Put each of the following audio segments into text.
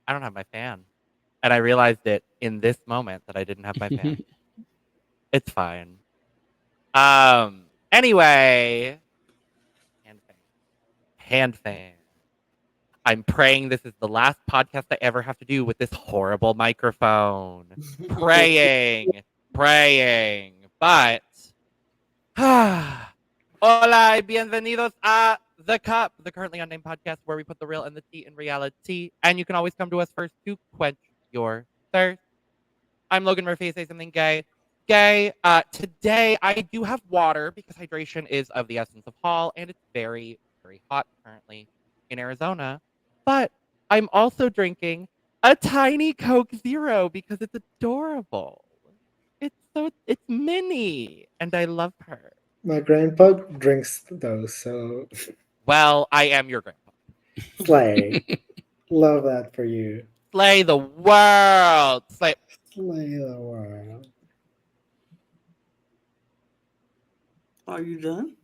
I don't have my fan. And I realized it in this moment that I didn't have my fan. It's fine. Anyway. Hand fan. Hand fan. I'm praying this is the last podcast I ever have to do with this horrible microphone. Praying. But hola y bienvenidos a The Cup, the currently unnamed podcast where we put the real and the tea in reality. And you can always come to us first to quench your thirst. I'm Logan Murphy. Say something gay. Today I do have water because hydration is of the essence of Hall, and it's very, very hot currently in Arizona. But I'm also drinking a tiny Coke Zero because it's adorable. It's mini, and I love her. My grandpa drinks those, so Well, I am your grandpa. slay. Love that for you. Slay the world. Slay the world. Are you done?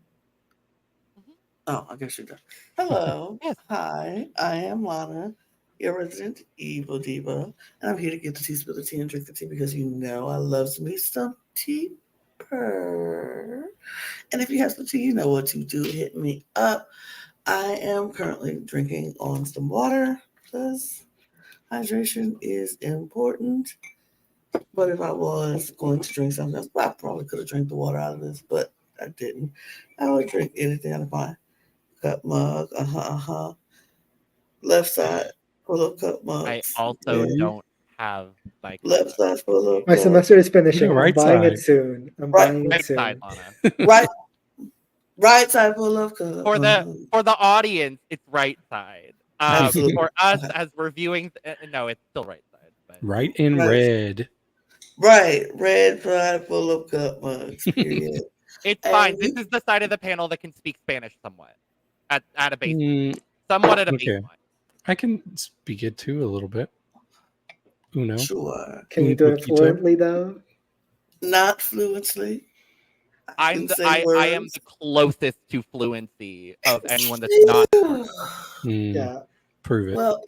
Oh, I guess you're done. Hello. Yes. Hi, I am Lana, your resident evil diva, and I'm here to get the tea, spill the tea, and drink the tea because you know I love me some C-Pher. And if you have some tea, you know what to do. Hit me up. I am currently drinking on some water because hydration is important. But if I was going to drink something else, I probably could have drank the water out of this, but I didn't. I would drink anything out of my cup mug. Left side full of cup mugs. I also don't have like left side full of. My semester is finishing. Yeah, right I'm buying side. it soon. I'm Right- buying right it soon. side, Lana. Right side full of cup. For the audience, it's right side. Absolutely. For us as reviewing, no, it's still right side. But Right in Right. red. Right, red side full of cup mugs. Period. it's And fine. we- This is the side of the panel that can speak Spanish somewhat at a base, Mm, somewhat at a okay. baseline. I can speak it too a little bit. Uno. Sure. Can you do it Poquito. fluently though? Not fluently. I can am say words. the closest to fluency of anyone that's not. Mm, Yeah. Prove it. Well,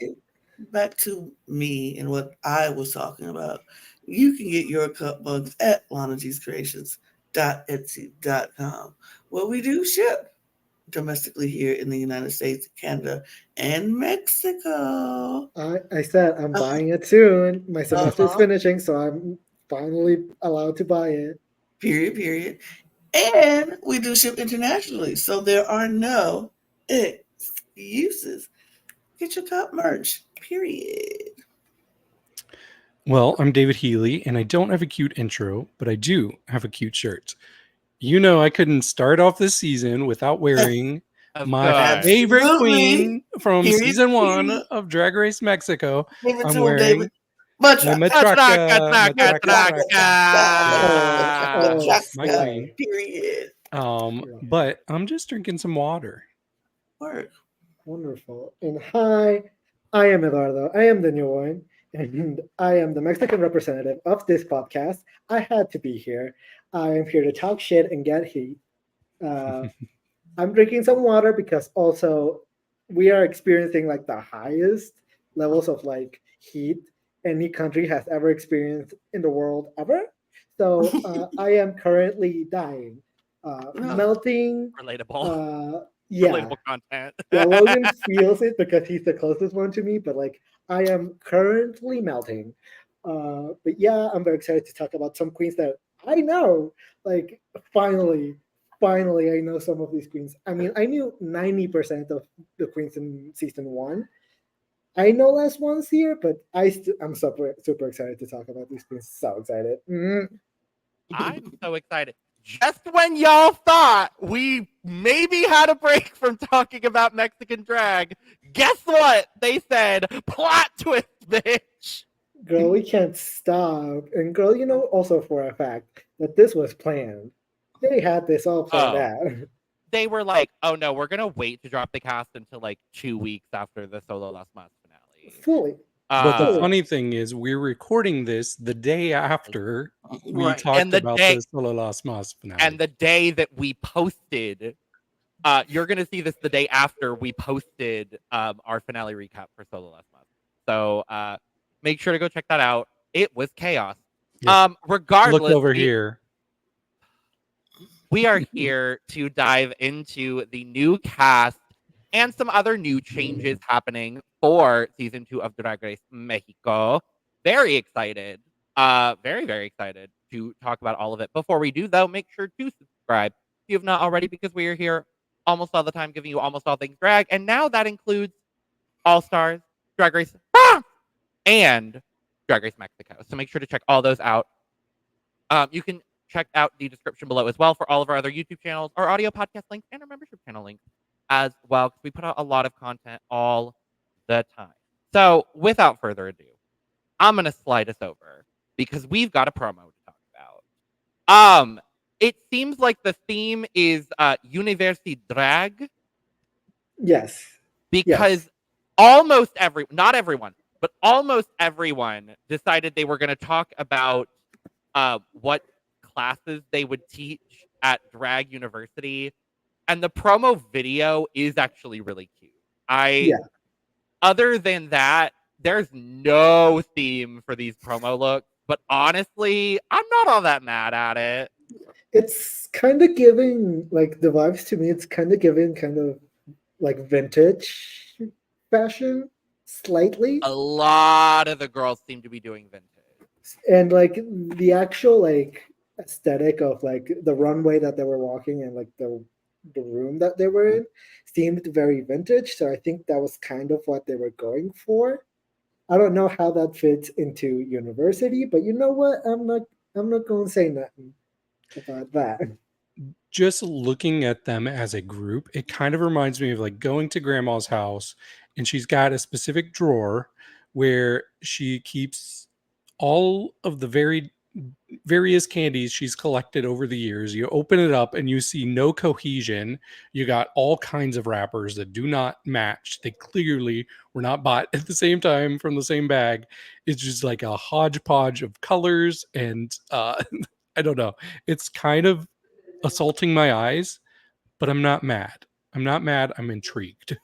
back to me and what I was talking about. You can get your cup mugs at lanagscreations.etsy.com, where we do ship domestically here in the United States, Canada, and Mexico. I said I'm buying it soon. My semester is Uh-huh. finishing, so I'm finally allowed to buy it. Period. And we do ship internationally, so there are no excuses. Get your cup merch. Period. Well, I'm David Healy, and I don't have a cute intro, but I do have a cute shirt. You know, I couldn't start off this season without wearing Of my course. favorite Absolutely. queen from Period. season 1 of Drag Race Mexico. Give it I'm to him, wearing David. my Matraca. my queen. Period. But I'm just drinking some water. Work. Wonderful. And hi, I am Eduardo. I am the new one. And I am the Mexican representative of this podcast. I had to be here. I am here to talk shit and get heat. I'm drinking some water because also we are experiencing like the highest levels of like heat any country has ever experienced in the world ever. So I am currently dying, melting. Relatable. Yeah. Relatable content. Yeah, Logan feels it because he's the closest one to me, but like I am currently melting. But yeah, I'm very excited to talk about some queens that I know. Like finally, I know some of these queens. I mean, I knew 90% of the queens in season 1. I know less ones here, but I'm super excited to talk about these queens. So excited. I'm so excited. Just when y'all thought we maybe had a break from talking about Mexican drag, guess what? They said, plot twist, bitch. Girl, we can't stop. And girl, you know also for a fact that this was planned. They had this all planned out. They were like, oh no, we're going to wait to drop the cast until like 2 weeks after the Solo Las Mas finale. Fully. But the funny thing is, we're recording this the day after we Right. talked about the Solo Las Mas finale. And the day that we posted, you're going to see this the day after we posted our finale recap for Solo Las Mas. So make sure to go check that out. It was chaos. Yes. Regardless, Look over here. we are here to dive into the new cast and some other new changes happening for season 2 of Drag Race Mexico. Very excited. Very, very excited to talk about all of it. Before we do, though, make sure to subscribe if you have not already, because we are here almost all the time giving you almost all things drag. And now that includes All Stars, Drag Race, and Drag Race Mexico. So make sure to check all those out. You can check out the description below as well for all of our other YouTube channels, our audio podcast links, and our membership channel links as well, because we put out a lot of content all the time. So without further ado, I'm going to slide us over because we've got a promo to talk about. It seems like the theme is University Drag, Yes. because not everyone, but almost everyone decided they were going to talk about what classes they would teach at Drag University. And the promo video is actually really cute. Other than that, there's no theme for these promo looks. But honestly, I'm not all that mad at it. It's kind of giving, like, the vibes to me, it's kind of giving kind of like vintage fashion slightly. A lot of the girls seem to be doing vintage. And like the actual like aesthetic of like the runway that they were walking and like the room that they were in seemed very vintage. So I think that was kind of what they were going for. I don't know how that fits into university, but you know what? I'm not going to say nothing about that. Just looking at them as a group, it kind of reminds me of like going to grandma's house, and she's got a specific drawer where she keeps all of the various candies she's collected over the years. You open it up and you see no cohesion. You got all kinds of wrappers that do not match. They clearly were not bought at the same time from the same bag. It's just like a hodgepodge of colors, and I don't know. It's kind of assaulting my eyes, but I'm not mad. I'm intrigued.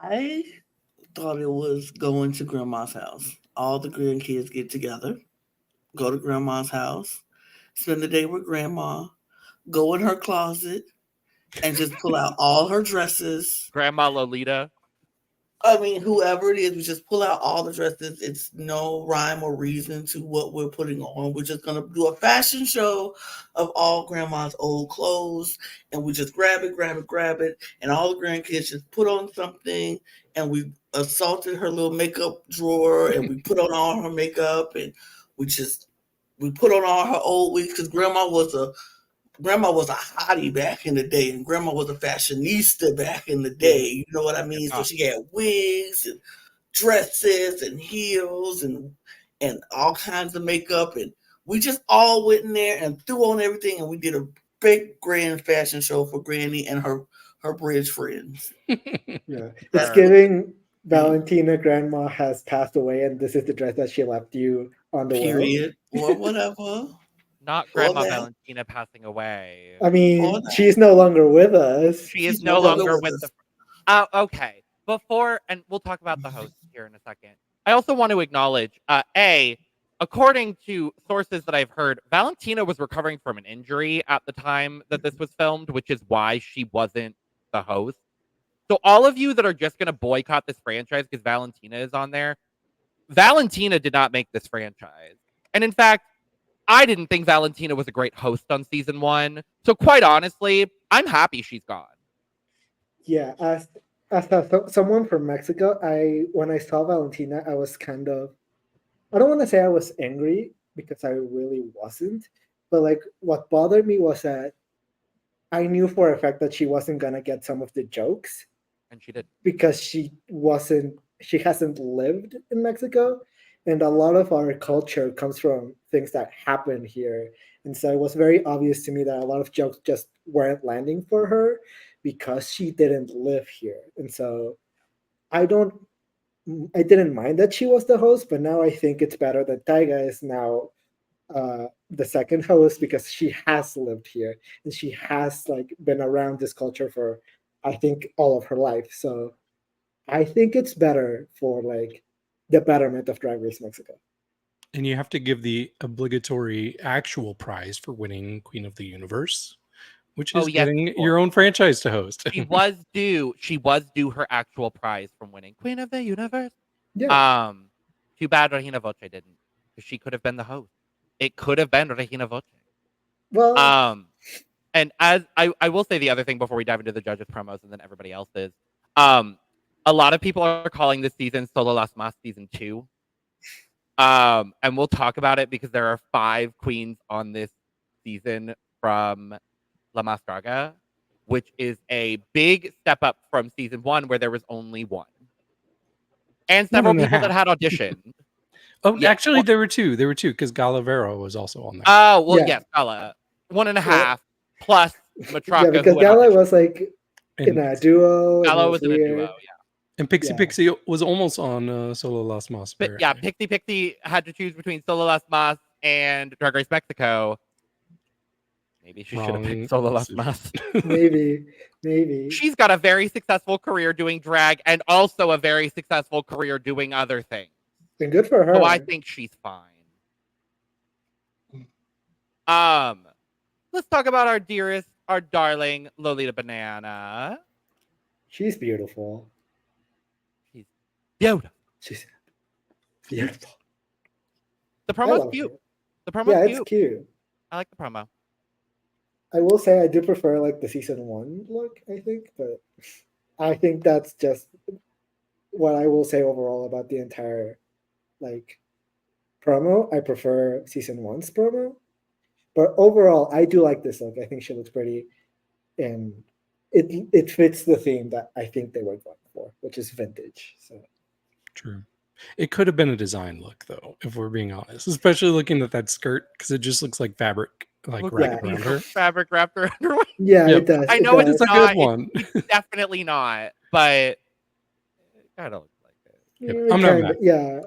I thought it was going to grandma's house. All the grandkids get together, go to grandma's house, spend the day with grandma, go in her closet, and just pull out all her dresses. Grandma Lolita. I mean, whoever it is, we just pull out all the dresses. It's no rhyme or reason to what we're putting on. We're just going to do a fashion show of all grandma's old clothes, and we just grab it, and all the grandkids just put on something, and we assaulted her little makeup drawer, and we put on all her makeup, and we put on all her old wigs, because grandma was a hottie back in the day, and grandma was a fashionista back in the day. You know what I mean? So she had wigs and dresses and heels and all kinds of makeup. And we just all went in there and threw on everything, and we did a big grand fashion show for Granny and her bridge friends. Yeah. It's giving Valentina grandma has passed away, and this is the dress that she left you on the Period. Or whatever. Not Grandma Valentina passing away. I mean, she's no longer with us. She is no longer with the... okay. Before, and we'll talk about the host here in a second. I also want to acknowledge, according to sources that I've heard, Valentina was recovering from an injury at the time that this was filmed, which is why she wasn't the host. So all of you that are just going to boycott this franchise because Valentina is on there, Valentina did not make this franchise. And in fact, I didn't think Valentina was a great host on season 1. So quite honestly, I'm happy she's gone. Yeah, as someone from Mexico, when I saw Valentina, I was kind of, I don't want to say I was angry because I really wasn't, but like what bothered me was that I knew for a fact that she wasn't gonna get some of the jokes. And she did. Because she hasn't lived in Mexico. And a lot of our culture comes from things that happen here. And so it was very obvious to me that a lot of jokes just weren't landing for her because she didn't live here. And so I didn't mind that she was the host, but now I think it's better that Taiga is now the second host because she has lived here and she has like been around this culture for, I think, all of her life. So I think it's better for like the betterment of Drag Race Mexico. And you have to give the obligatory actual prize for winning Queen of the Universe, which is Oh, yes, getting of course. your own franchise to host. She was due her actual prize from winning Queen of the Universe. Yeah. Too bad Regina Voce didn't, because she could have been the host. It could have been Regina Voce. Well, And as I will say the other thing before we dive into the judges' promos and then everybody else's, a lot of people are calling this season Solo Las Mas season 2. And we'll talk about it because there are 5 queens on this season from La Mas Draga, which is a big step up from season 1 where there was only 1. And several and a people that half. had auditioned. Oh, Yeah. actually, there were 2. There were 2 because Galavero was also on there. Oh, well, Yeah. yes, Gala. 1.5 plus Matraka. yeah, because who had Gala auditioned. was like in And a duo. Gala and was in a weird. duo, yeah. And Pixie Yeah. Pixie was almost on Solo Las Mas. But yeah, Pixie Pixie had to choose between Solo Las Mas and Drag Race Mexico. Maybe she should have Wrong picked Solo Las decision. Mas. Maybe. She's got a very successful career doing drag and also a very successful career doing other things. And good for her. So I think she's fine. Let's talk about our dearest, our darling Lolita Banana. She's beautiful. She's beautiful. She's beautiful. The I promo's love cute. her. The promo's Yeah, cute. it's cute. I like the promo. I will say I do prefer like the season 1 look, I think, but I think that's just what I will say overall about the entire like promo. I prefer season 1's promo. But overall, I do like this look. I think she looks pretty, and it fits the theme that I think they were going for, which is vintage. So True. It could have been a design look, though, if we're being honest. Especially looking at that skirt, because it just looks like fabric, like Looks wrapped like around her. Fabric wrapped around her waist. yeah, Yep. it does. I it know does. it's It's a not. good one. It's definitely not, but it kind of looks like it. Yep, Mm, I'm not kinda- mad. Yeah,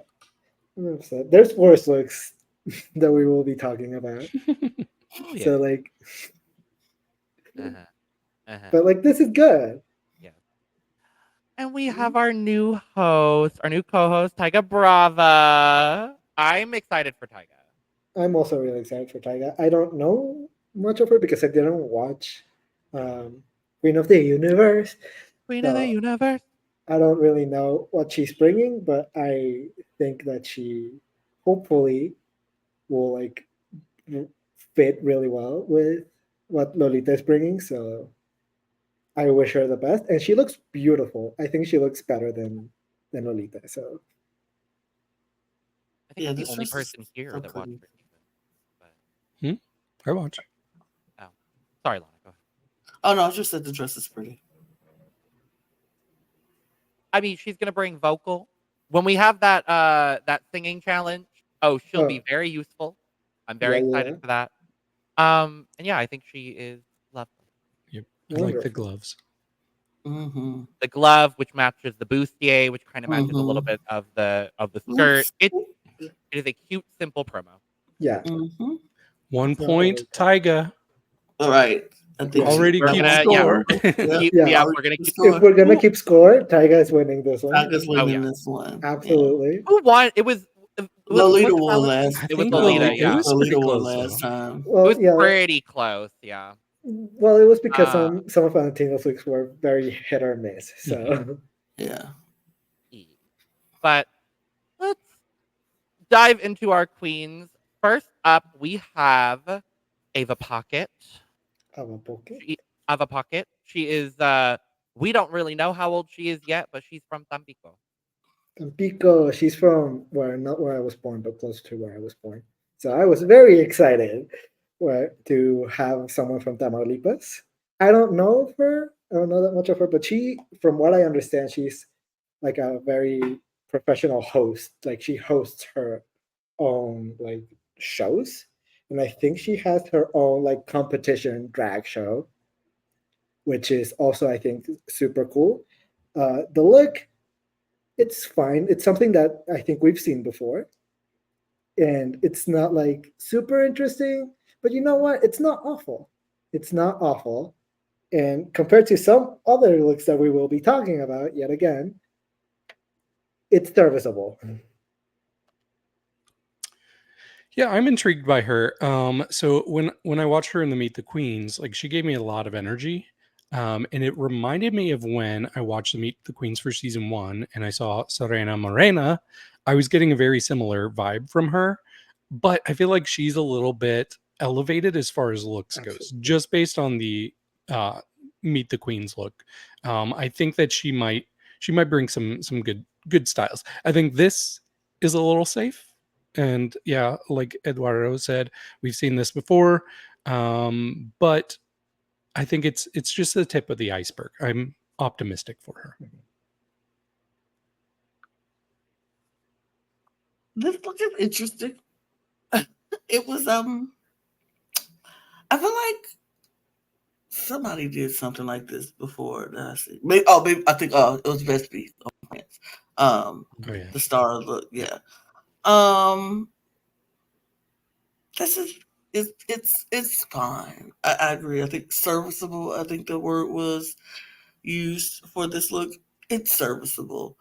I'm upset. There's worse looks that we will be talking about. Oh, yeah. So like, Uh-huh. Uh-huh. but like this is good. And we have our new host, our new co-host, Tyga Brava. I'm excited for Tyga. I'm also really excited for Tyga. I don't know much of her because I didn't watch Queen of the Universe. Queen of the So- Universe. I don't really know what she's bringing, but I think that she hopefully will like fit really well with what Lolita is bringing. So I wish her the best, and she looks beautiful. I think she looks better than Lolita. So I think Yeah, I'm the this only dress is person here so that watched pretty. her season. But I watch. sorry, Lana, go ahead. Oh no, I just said the dress is pretty. I mean, she's gonna bring vocal. When we have that singing challenge, she'll be very useful. I'm very Yeah, excited yeah. for that. And yeah, I think she is lovely. Yep. I like the Wonderful. gloves. Mm-hmm. The glove, which matches the bustier, which kind of matches a little Mhm. bit of the skirt. It is a cute, simple promo. yeah, Mm-hmm. 1 not point, really- Tyga. All right. I think Already she's keep right. score. Yeah. We're gonna keep. if we're gonna keep score, Tyga is winning this one. Tyga's winning yeah. this one. Absolutely. Who won? It was Lolita what's won Lolita? last. It was think Lolita. Lolita- Yeah, it was Lolita pretty won close, last though. time. it Well, was yeah. pretty close. Yeah. Well, it was because Uh, some of Valentino's looks were very hit or miss. So Yeah. But let's dive into our queens. First up, we have Ava Pocket. Ava Pocket. Ava Pocket. She is. We don't really know how old she is yet, but she's from Tampico. Tampico, she's from not where I was born, but close to where I was born. So I was very excited to have someone from Tamaulipas. I don't know of her. I don't know that much of her, but she, from what I understand, she's like a very professional host. Like she hosts her own like shows, and I think she has her own like competition drag show, which is also I think super cool. The look, it's fine. It's something that I think we've seen before, and it's not like super interesting. But you know what? It's not awful. It's not awful. And compared to some other looks that we will be talking about yet again, it's serviceable. Yeah, I'm intrigued by her. So when I watched her in the Meet the Queens, like she gave me a lot of energy. And it reminded me of when I watched the Meet the Queens for season 1 and I saw Serena Morena. I was getting a very similar vibe from her, but I feel like she's a little bit elevated as far as looks goes, Absolutely. just based on the uh, Meet the Queens look. I think that she might bring some good styles. I think this is a little safe. And yeah, like Eduardo said, we've seen this before, but I think it's just the tip of the iceberg. I'm optimistic for her. This book is interesting. It was I feel like somebody did something like this before that I see. Maybe I think it was Best Beast on France. Oh, yeah. The star look, yeah. This is it's fine. I agree. I think serviceable. I think the word was used for this look. It's serviceable.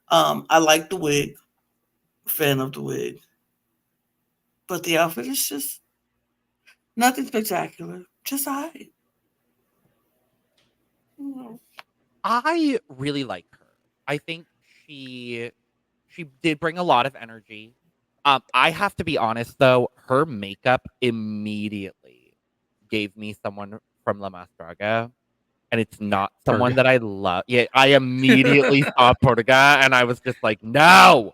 I like the wig. Fan of the wig. But the outfit is just nothing spectacular. Just alright. I really like her. I think she did bring a lot of energy. I have to be honest though, her makeup immediately gave me someone from La Mastraga, and it's not someone Porga. that I love. Yeah, I immediately saw Portuga, and I was just like, no,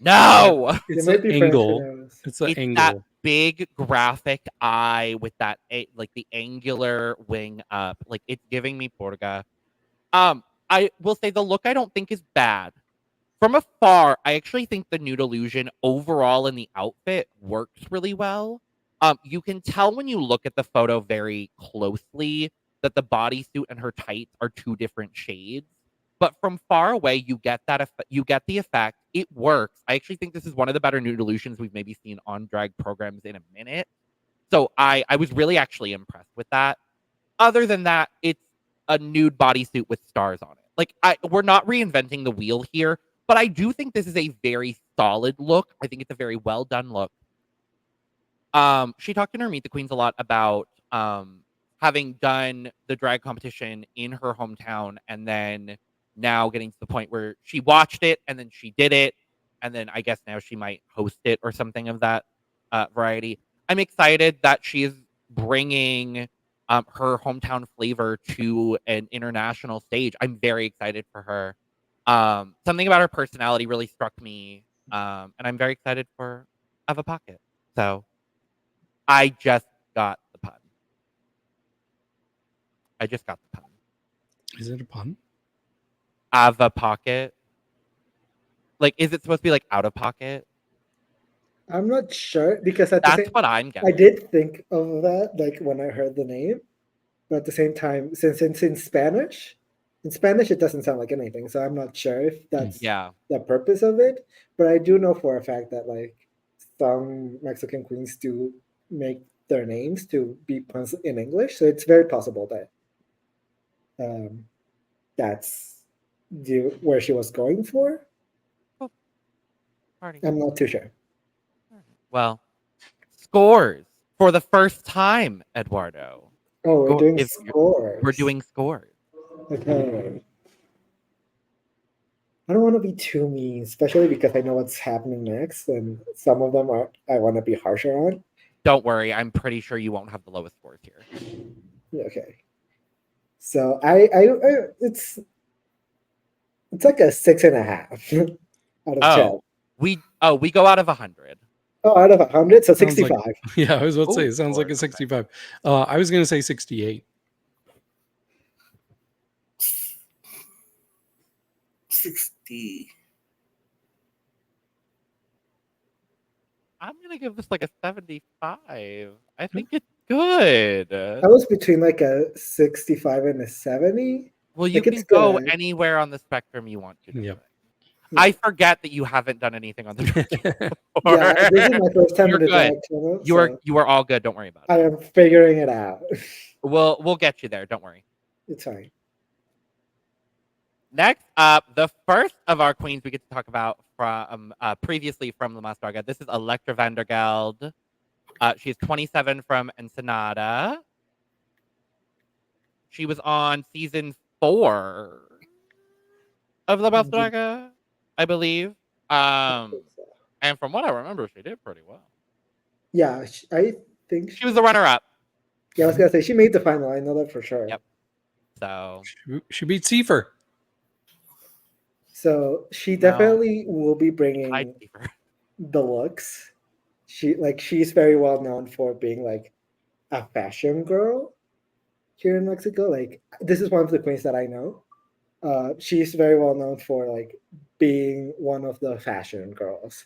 no. It's might the be French, who angle. knows? It's the It's that angle. big graphic eye with that like the angular wing up. Like it's giving me Portuga. I will say the look I don't think is bad. From afar, I actually think the nude illusion overall in the outfit works really well. You can tell when you look at the photo very closely that the bodysuit and her tights are two different shades. But from far away, you get that you get the effect. It works. I actually think this is one of the better nude illusions we've maybe seen on drag programs in a minute. So I was really actually impressed with that. Other than that, it's a nude bodysuit with stars on it. Like we're not reinventing the wheel here, but I do think this is a very solid look. I think it's a very well done look. She talked in her Meet the Queens a lot about having done the drag competition in her hometown and then now getting to the point where she watched it and then she did it. And then I guess now she might host it or something of that variety. I'm excited that she's bringing her hometown flavor to an international stage. I'm very excited for her. Something about her personality really struck me. And I'm very excited for Ava Pocket. So I just got the pun. I just got the pun. Is it a pun? Ava Pocket. Like, is it supposed to be like out of pocket? I'm not sure because at the That's same what I'm I getting. did think of that like when I heard the name, but at the same time, since it's in Spanish it doesn't sound like anything. So I'm not sure if that's Yeah. the purpose of it. But I do know for a fact that like some Mexican queens do make their names to be puns in English, so it's very possible that that's where she was going for. Party. I'm not too sure. Well, scores for the first time, Eduardo. Oh, we're Go- doing if- scores. We're doing scores. Okay. I don't want to be too mean, especially because I know what's happening next, and some of them are I want to be harsher on. Don't worry, I'm pretty sure you won't have the lowest scores here. Okay. So I it's like a 6.5 out of 10. We go out of 100. Oh, out of 100, so Sounds like- 65. Yeah, I was about to say, Oh, it sounds like Lord, a okay. 65. I was going to say 68. 60. I'm gonna give this like a 75. I think it's good. I was between like a 65 and a 70. Well, you like, can it's go good. anywhere on the spectrum you want to. Yep. I forget that you haven't done anything on the drag before. Yeah, this is my first time You're in the good. drag channel. You are all good. Don't worry about it. I am figuring it out. We'll get you there. Don't worry. It's fine. Next up, the first of our queens we get to talk about from previously from La Mas Draga. This is Elektra Vandergeld. She's 27 from Ensenada. She was on season 4 of La Mas Draga, I believe. And from what I remember, she did pretty well. Yeah, I think She was the runner-up. Yeah, I was gonna say she made the final. I know that for sure. Yep. So She beat C-Pher. So she No. definitely will be Hi, bringing C-Pher. the looks. She's very well known for being like a fashion girl here in Mexico. Like this is one of the queens that I know. She's very well known for like being one of the fashion girls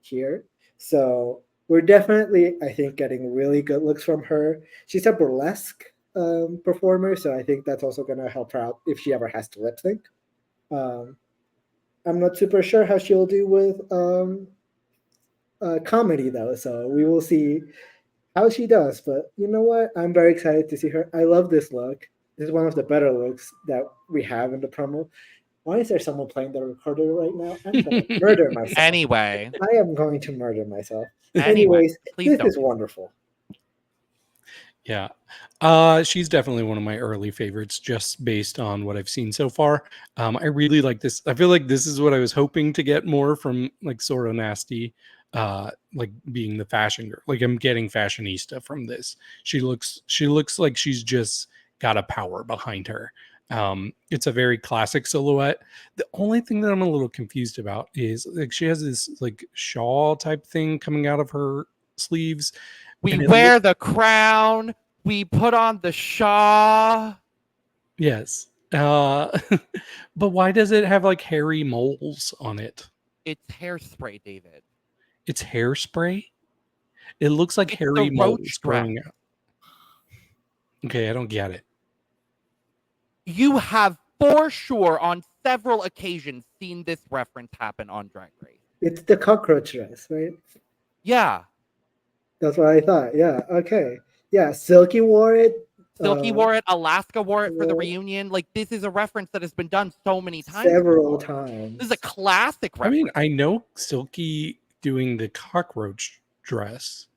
here. So we're definitely, I think, getting really good looks from her. She's a burlesque performer, so I think that's also going to help her out if she ever has to lip sync. I'm not super sure how she'll do with comedy though, so we will see how she does. But you know what? I'm very excited to see her. I love this look. This is one of the better looks that we have in the promo. Why is there someone playing the recorder right now? I'm going to murder myself. Anyway. I am going to murder myself. Anyway, Anyways, please this don't. is wonderful. Yeah. She's definitely one of my early favorites just based on what I've seen so far. I really like this. I feel like this is what I was hoping to get more from like Sorta Nasty, like being the fashion girl. Like I'm getting fashionista from this. She looks like she's just got a power behind her. It's a very classic silhouette. The only thing that I'm a little confused about is like she has this like shawl type thing coming out of her sleeves. We wear the crown. We put on the shawl. Yes. But why does it have like hairy moles on it? It's hairspray, David. It's hairspray? It looks like It's hairy the moles roach growing dress. out. Okay, I don't get it. You have for sure on several occasions seen this reference happen on Drag Race. It's the cockroach dress, right? Yeah. That's what I thought. Yeah. Okay. Yeah. Silky wore it. Silky wore it. Alaska wore it for the reunion. Like, this is a reference that has been done so many times. Several before. times. This is a classic reference. I mean, I know Silky doing the cockroach dress,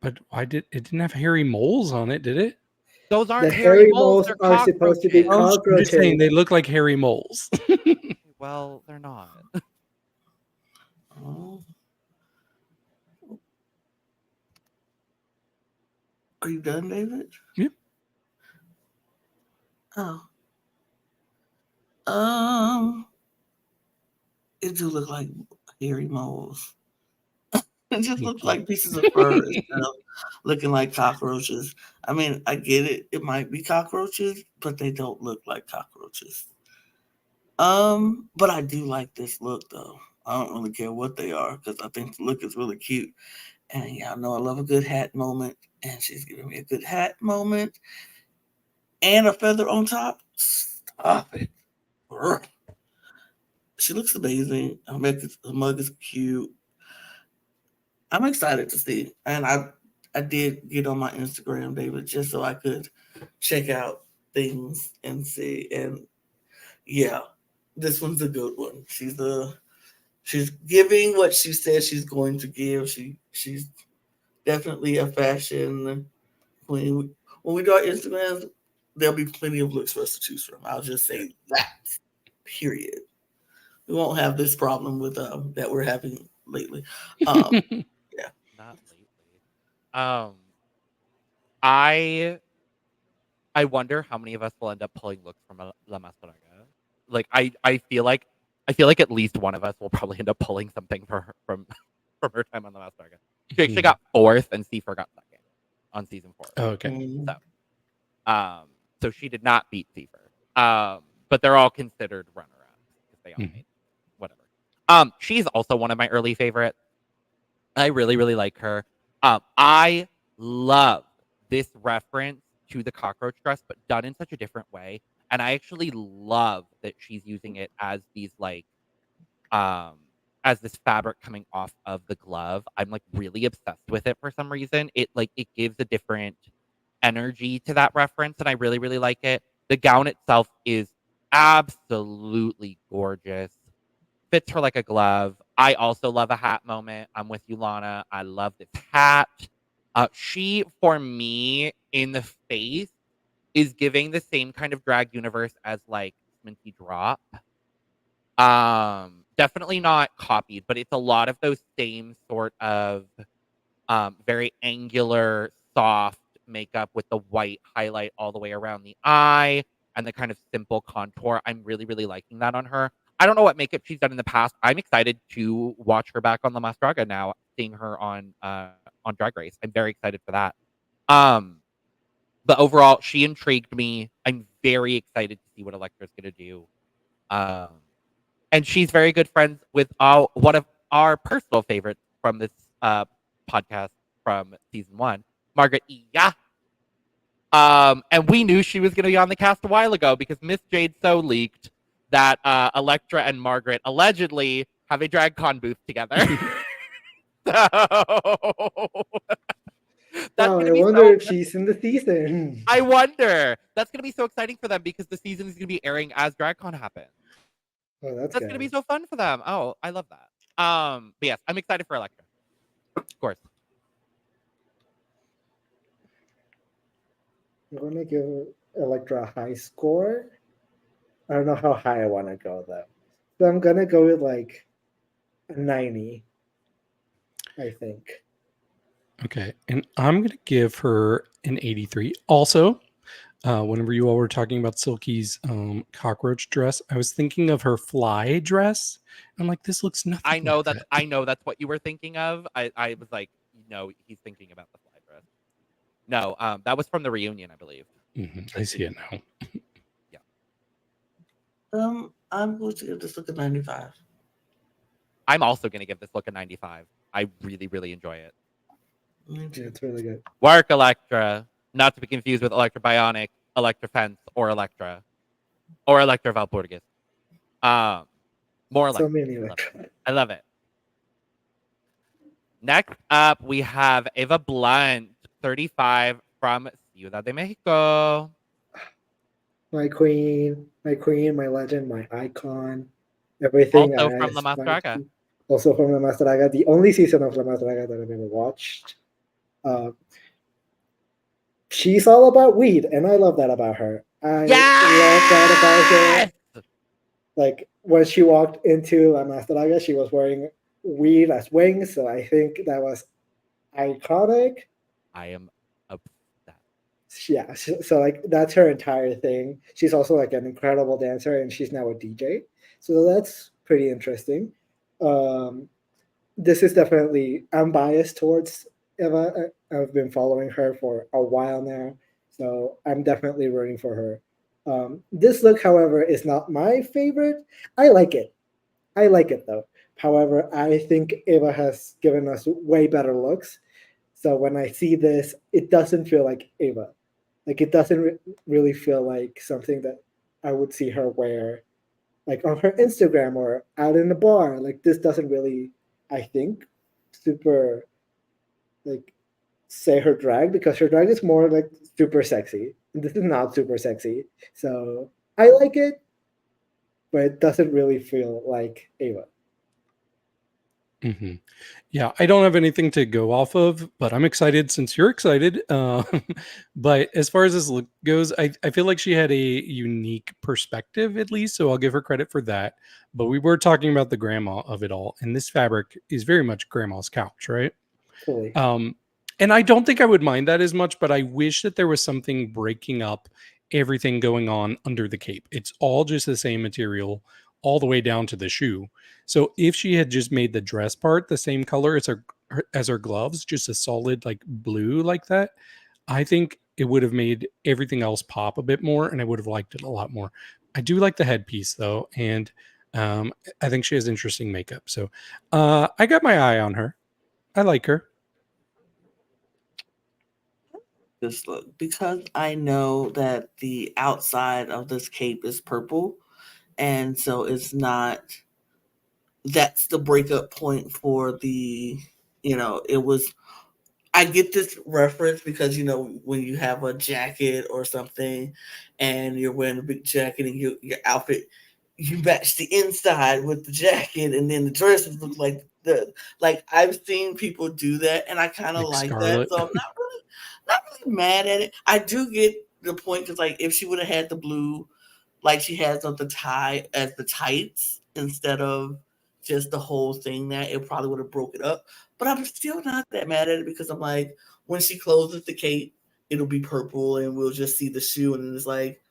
but why did it didn't have hairy moles on it, did it? Those aren't The hairy moles. They're are supposed to be cockroaches. I'm just saying cockroaches. they look like hairy moles. Well, they're not. Oh. Are you done, David? Yep. Oh. It do look like hairy moles. It just looks like pieces of fur instead of looking like cockroaches. I mean, I get it. It might be cockroaches, but they don't look like cockroaches. But I do like this look though. I don't really care what they are because I think the look is really cute. And y'all know I love a good hat moment. And she's giving me a good hat moment. And a feather on top. Stop it. Urgh. She looks amazing. Her mug is cute. I'm excited to see. And I did get on my Instagram, David, just so I could check out things and see. And yeah, this one's a good one. She's giving what she says she's going to give. She's definitely a fashion queen. When we do our Instagrams, there'll be plenty of looks for us to choose from. I'll just say that. Period. We won't have this problem with that we're having lately. Yeah. Not lately. I wonder how many of us will end up pulling looks from La Mas Draga. Like I feel like at least one of us will probably end up pulling something for her, from her time on La Mas Draga. She actually got 4th and C-Pher got 2nd on season 4. Oh, okay. So she did not beat C-Pher. But they're all considered runner-ups because they all made whatever. She's also one of my early favorites. I really, really like her. I love this reference to the cockroach dress, but done in such a different way. And I actually love that she's using it as these like, as this fabric coming off of the glove. I'm like really obsessed with it for some reason. It gives a different energy to that reference, and I really, really like it. The gown itself is absolutely gorgeous. Fits her like a glove. I also love a hat moment. I'm with you, Lana. I love this hat. She, for me, in the face, is giving the same kind of drag universe as like Minty Drop. Definitely not copied, but it's a lot of those same sort of very angular, soft makeup with the white highlight all the way around the eye and the kind of simple contour. I'm really, really liking that on her. I don't know what makeup she's done in the past. I'm excited to watch her back on La Mas Draga now, seeing her on Drag Race. I'm very excited for that. Um, but overall, she intrigued me. I'm very excited to see what Elektra's gonna do. Um, and she's very good friends with one of our personal favorites from this podcast from season 1, Margaret Iya. And we knew she was going to be on the cast a while ago because Miss Jade So leaked that Elektra and Margaret allegedly have a drag con booth together. So that's Oh, gonna I be wonder so. if she's in the season. I wonder. That's gonna be so exciting for them because the season is gonna be airing as DragCon happens. Oh, that's That's gonna good. be so fun for them. Oh, I love that. But yes, I'm excited for Elektra. Of course. I'm gonna give Elektra a high score. I don't know how high I want to go though, so I'm gonna go with like a 90. I think. Okay, and I'm going to give her an 83. Also, whenever you all were talking about Silky's cockroach dress, I was thinking of her fly dress. I'm like, this looks nothing I know like that's that. I know that's what you were thinking of. I was like, no, he's thinking about the fly dress. No, that was from the reunion, I believe. I see it now. Yeah. I'm going to give this look a 95. I'm also gonna give this look a 95. I really, really enjoy it. Yeah, it's really good. Work Elektra, not to be confused with Elektra Bionic, Elektra Fence, or Elektra Valpurgis. More Elektra. So many I love Elektra. it. I love it. Next up, we have Eva Blunt, 35 from Ciudad de Mexico. My queen, my legend, my icon, everything Also I from La Mas aspire Draga. to. Also from La Mas Draga, the only season of La Mas Draga that I've ever watched. She's all about weed, and I love that about her. I love that about her. Like when she walked into La Mas Draga, she was wearing weed as wings, so I think that was iconic. I am obsessed. Yeah, so like that's her entire thing. She's also like an incredible dancer, and she's now a DJ, so that's pretty interesting. Um, this is definitely, I'm biased towards Eva. I've been following her for a while now, so I'm definitely rooting for her. This look, however, is not my favorite. I like it. I like it though. However, I think Eva has given us way better looks. So when I see this, it doesn't feel like Eva. Like it doesn't really feel like something that I would see her wear, like on her Instagram or out in the bar. Like this doesn't really, I think, super like say her drag, because her drag is more like super sexy. And this is not super sexy. So I like it, but it doesn't really feel like Ava. Yeah, I don't have anything to go off of, but I'm excited since you're excited. But as far as this look goes, I feel like she had a unique perspective, at least. So I'll give her credit for that. But we were talking about the grandma of it all, and this fabric is very much grandma's couch, right? Fully. And I don't think I would mind that as much, but I wish that there was something breaking up everything going on under the cape. It's all just the same material all the way down to the shoe. So if she had just made the dress part the same color as her gloves, just a solid like blue like that, I think it would have made everything else pop a bit more, and I would have liked it a lot more. I do like the headpiece though, and I think she has interesting makeup. So I got my eye on her. I like her. This look, because I know that the outside of this cape is purple, and so it's not, that's the breakup point for the, it was I get this reference because when you have a jacket or something, and you're wearing a big jacket, and your outfit, you match the inside with the jacket, and then the dresses look like I've seen people do that, and I kind of Like like that. Scarlet. So I'm not really mad at it. I do get the point because like if she would have had the blue, like she has on the tie as the tights instead of just the whole thing, that it probably would have broke it up. But I'm still not that mad at it because I'm like, when she closes the cape, it'll be purple and we'll just see the shoe, and it's like,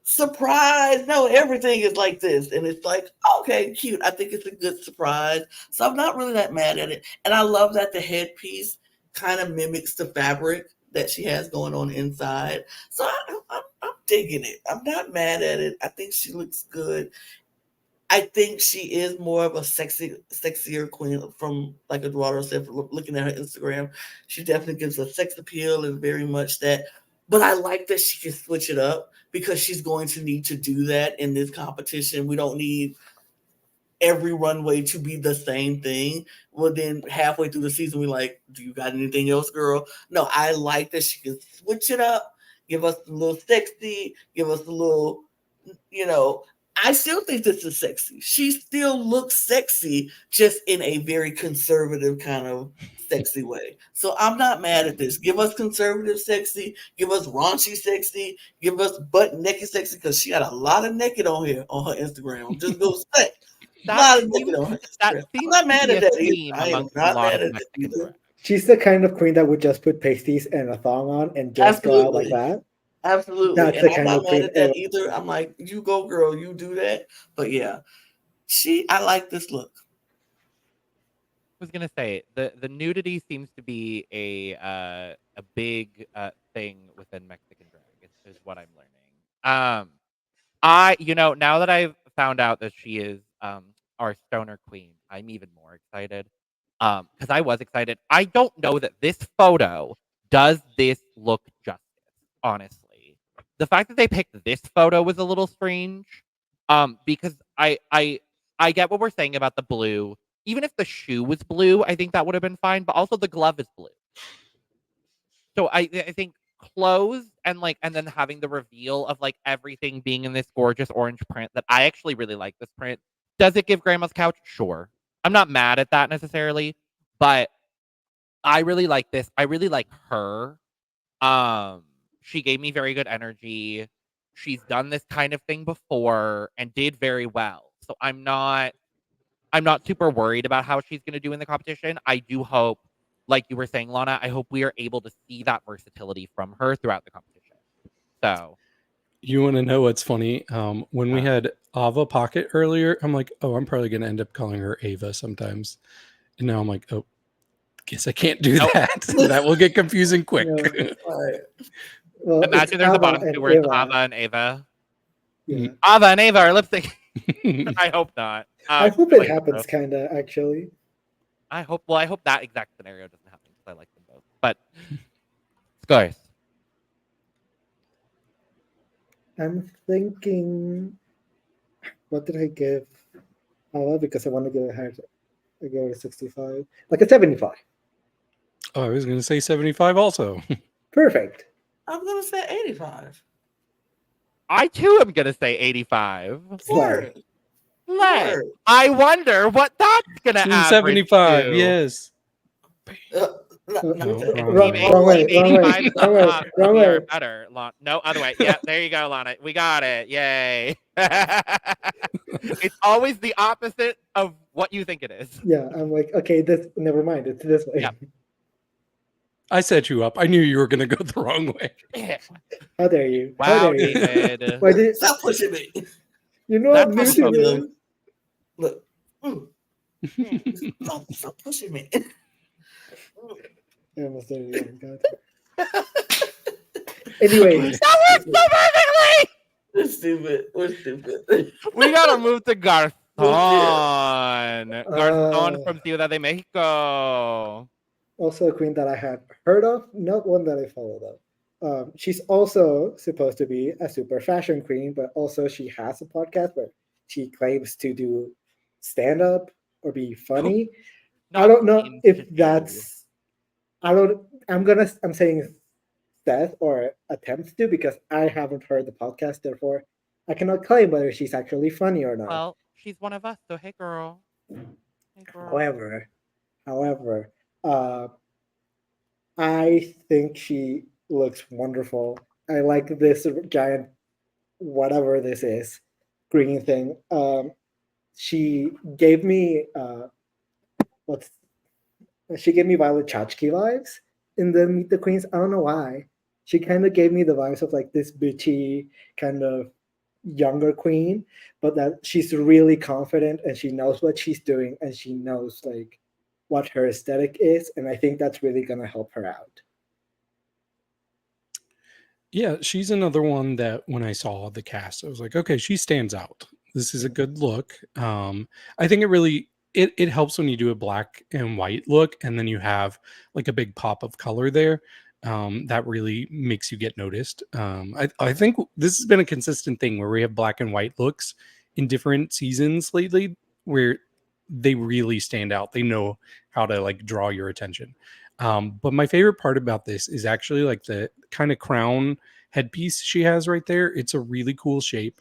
surprise! No, everything is like this, and it's like, okay, cute. I think it's a good surprise, so I'm not really that mad at it, and I love that the headpiece kind of mimics the fabric that she has going on inside. So I'm digging it. I'm not mad at it. I think she looks good. I think she is more of a sexier queen from, like Eduardo said, looking at her Instagram. She definitely gives a sex appeal and very much that. But I like that she can switch it up because she's going to need to do that in this competition. We don't need every runway to be the same thing. Well, then halfway through the season, we're like, do you got anything else, girl? No, I like that she can switch it up, give us a little sexy, give us a little, I still think this is sexy. She still looks sexy, just in a very conservative kind of sexy way. So I'm not mad at this. Give us conservative sexy, give us raunchy sexy, give us butt naked sexy, because she got a lot of naked on here on her Instagram. I'm just gonna say. A lot of naked on her that Instagram. I'm seems not to mad be at a that either. theme I am amongst a not lot mad of at it Mexican either. drag. She's the kind of queen that would just put pasties and a thong on and just go out like that. Absolutely. That's And the I'm kind not of mad queen. at that either. I'm like, you go, girl, you do that. But yeah, I like this look. I was gonna say the nudity seems to be a big thing within Mexican drag is what I'm learning. Now that I've found out that she is our stoner queen, I'm even more excited. Because I was excited. I don't know that this photo does this look justice, honestly. The fact that they picked this photo was a little strange. Because I get what we're saying about the blue. Even if the shoe was blue, I think that would have been fine, but also the glove is blue. So I think clothes and then having the reveal of like everything being in this gorgeous orange print that I actually really like this print. Does it give Grandma's Couch? Sure. I'm not mad at that necessarily, but I really like this. I really like her. She gave me very good energy. She's done this kind of thing before and did very well. So I'm not super worried about how she's going to do in the competition. I do hope, like you were saying, Lana, I hope we are able to see that versatility from her throughout the competition. So, You want to know what's funny? When we had Ava Pocket earlier, I'm like, oh, I'm probably going to end up calling her Ava sometimes. And now I'm like, oh, guess I can't do that. That will get confusing quick. No. All right. Well, imagine there's a bottom two where it's Ava and Ava. Yeah. Ava and Ava are lip sync. I hope not. I hope it happens, kind of, actually. I hope that exact scenario doesn't happen because I like them both. But scores. I'm thinking, what did I give Ava? Because I want to give it higher. I gave it a 65, like a 75. Oh, I was going to say 75 also. Perfect. I'm going to say 85. I too am going to say 85. Word. Word. I wonder what that's going to average 75, to. yes. Wrong way. Wrong way. Better. No, other way. Yeah, there you go, Lana. We got it. Yay. It's always the opposite of what you think it is. Yeah, I'm like, okay, never mind. It's this way. Yeah. I set you up. I knew you were going to go the wrong way. Yeah. How dare you? Wow, How dare you? David. Why did Stop pushing me. you know I'm new to this? Look. Stop pushing me. I almost did it again. God. Anyway. That works so perfectly! We're stupid. We gotta move to Garconne. Garconne from Ciudad de Mexico. Also a queen that I had heard of, not one that I followed up. She's also supposed to be a super fashion queen, but also she has a podcast where she claims to do stand-up or be funny. I don't know if that's I'm saying Seth or attempts to because I haven't heard the podcast, therefore I cannot claim whether she's actually funny or not. Well, she's one of us, so hey, girl. Hey, girl. However, uh, I think she looks wonderful. I like this giant, whatever this is, green thing. She gave me what's she gave me Violet Chachki vibes in the Meet the Queens. I don't know why. She kind of gave me the vibes of like this bitchy kind of younger queen, but that she's really confident and she knows what she's doing and she knows like what her aesthetic is, and I think that's really gonna help her out. Yeah, she's another one that when I saw the cast, I was like, okay, she stands out. This is a good look. I think it really it helps when you do a black and white look, and then you have like a big pop of color there. That really makes you get noticed. I think this has been a consistent thing where we have black and white looks in different seasons lately, where they really stand out. They know how to like draw your attention. But my favorite part about this is actually like the kind of crown headpiece she has right there. It's a really cool shape.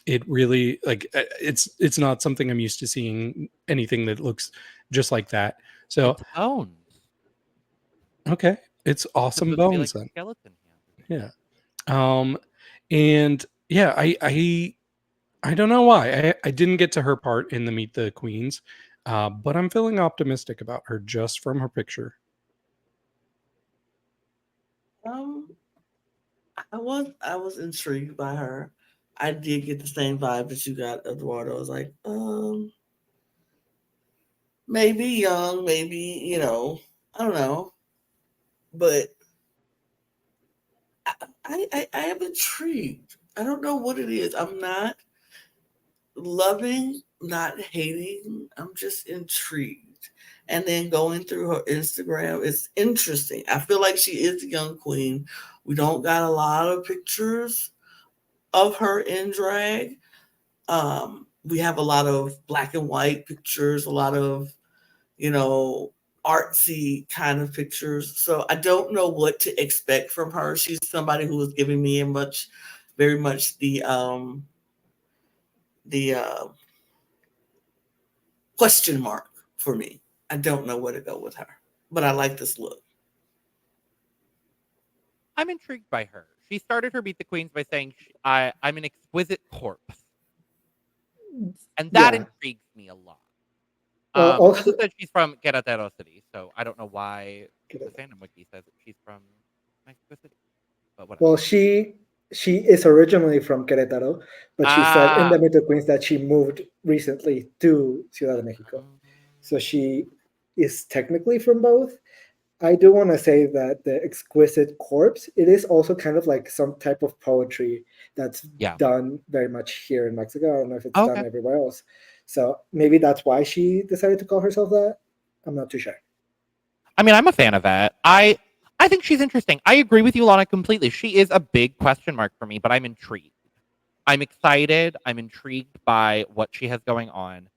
It really like it's not something I'm used to seeing anything that looks just like that. So It's bones. okay, it's awesome Supposed to be like bones a then. skeleton hand. Yeah. And yeah, I don't know why I didn't get to her part in the Meet the Queens, but I'm feeling optimistic about her just from her picture. Um, I was intrigued by her. I did get the same vibe that you got, Eduardo. I was like, maybe young, maybe I don't know, but I am intrigued. I don't know what it is. I'm not loving, not hating. I'm just intrigued. And then going through her Instagram, it's interesting. I feel like she is a young queen. We don't got a lot of pictures of her in drag. We have a lot of black and white pictures, a lot of, you know, artsy kind of pictures. So I don't know what to expect from her. She's somebody who was giving me very much the question mark for me. I don't know where to go with her, but I like this look. I'm intrigued by her. She started her Beat the Queens by saying, I'm an exquisite corpse. And that Yeah. intrigues me a lot. She Also, also said she's from Querétaro City, so I don't know why the fandom wiki says that she's from Mexico City, but whatever. well, she is originally from Querétaro, but she said in Ah, the Meet the Queens that she moved recently to Ciudad de Mexico, um, so she is technically from both. I do want to say that the exquisite corpse, it is also kind of like some type of poetry that's yeah. done very much here in Mexico. I don't know if it's Okay. done everywhere else. So maybe that's why she decided to call herself that. I'm not too sure. I mean, I'm a fan of it. I think she's interesting. I agree with you, Lana, completely. She is a big question mark for me, but I'm intrigued. I'm excited. I'm intrigued by what she has going on.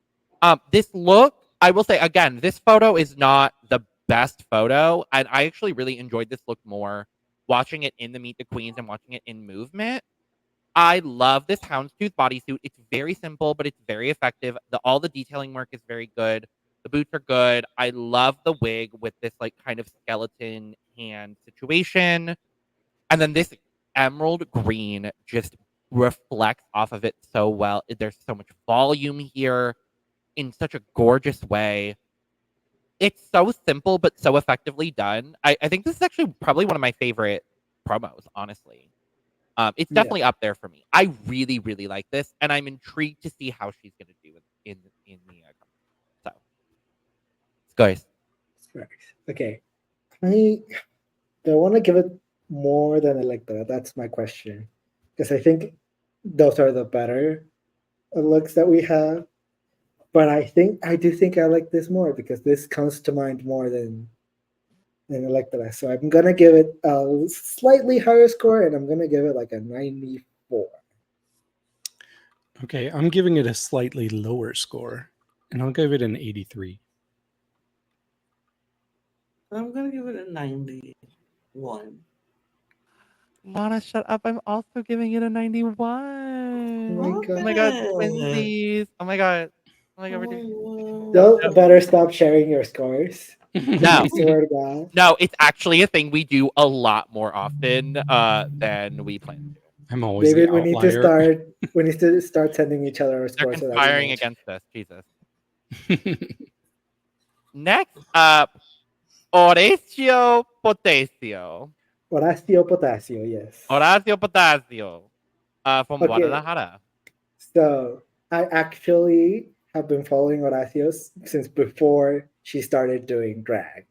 This look, I will say again, this photo is not the best photo, and I actually really enjoyed this look more watching it in the Meet the Queens and watching it in movement. I love this houndstooth bodysuit. It's very simple, but it's very effective. All the detailing work is very good. The boots are good. I love the wig with this like kind of skeleton hand situation. And then this emerald green just reflects off of it so well. There's so much volume here in such a gorgeous way. It's so simple but so effectively done. I think this is actually probably one of my favorite promos, honestly. It's Yeah. definitely up there for me. I really, really like this, and I'm intrigued to see how she's going to do in the so, guys. Right. Okay. I do I want to give it more than Elektra? That's my question. Because I think those are the better looks that we have. But I do think I like this more because this comes to mind more than Elektra. So I'm gonna give it a slightly higher score, and I'm gonna give it like a 94. Okay, I'm giving it a slightly lower score, and I'll give it an 83. I'm gonna give it a 91. Lana, shut up. I'm also giving it a 91. my Oh God. my god, Okay. twinsies. Oh my god. Oh my god, we're doing... Y'all better stop sharing your scores. No. I swear to God. No, it's actually a thing we do a lot more often than we plan to. I'm always David, the we need to outlier. start sending each other our They're scores so that we conspiring match. against us. Jesus. Next up, Horacio Potasio. Horacio Potasio, yes. Horacio Potasio from Okay. Guadalajara. So I actually have been following Horacio since before she started doing drag.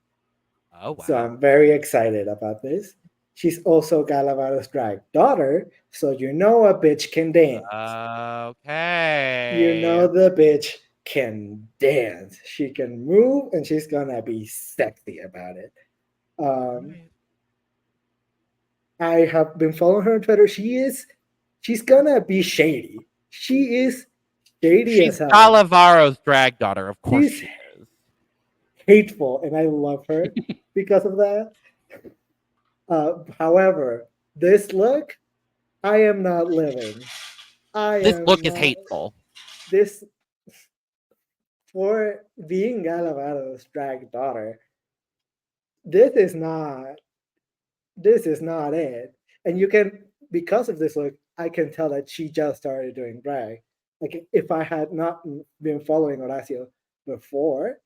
Oh, wow. So I'm very excited about this. She's also Galavaro's drag daughter, so you know a bitch can dance. Okay. You know the bitch can dance. She can move, and she's gonna be sexy about it. Right. I have been following her on Twitter. She's gonna be shady. She is shady She's as hell. Galavaro's drag daughter. Of course She's she is. hateful, and I love her because of that. However, this look, I am not living. This look is hateful. This for being Galavaro's drag daughter. This is not it. And you can, because of this look, I can tell that she just started doing drag. Like if I had not been following Horacio before,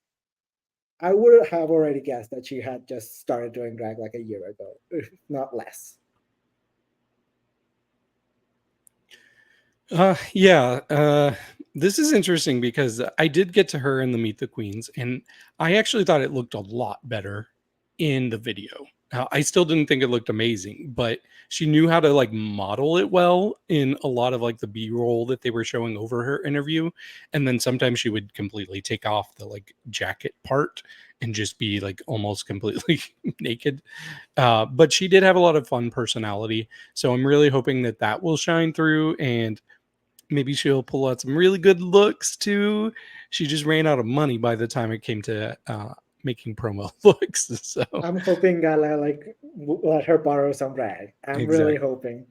I would have already guessed that she had just started doing drag like a year ago, if not less. This is interesting because I did get to her in the Meet the Queens, and I actually thought it looked a lot better in the video. Now, I still didn't think it looked amazing, but she knew how to like model it well in a lot of like the B-roll that they were showing over her interview. And then sometimes she would completely take off the like jacket part and just be like almost completely naked. But she did have a lot of fun personality. So I'm really hoping that that will shine through, and maybe she'll pull out some really good looks too. She just ran out of money by the time it came to making promo looks. So I'm hoping Gala let her borrow some drag. I'm really Exactly. hoping.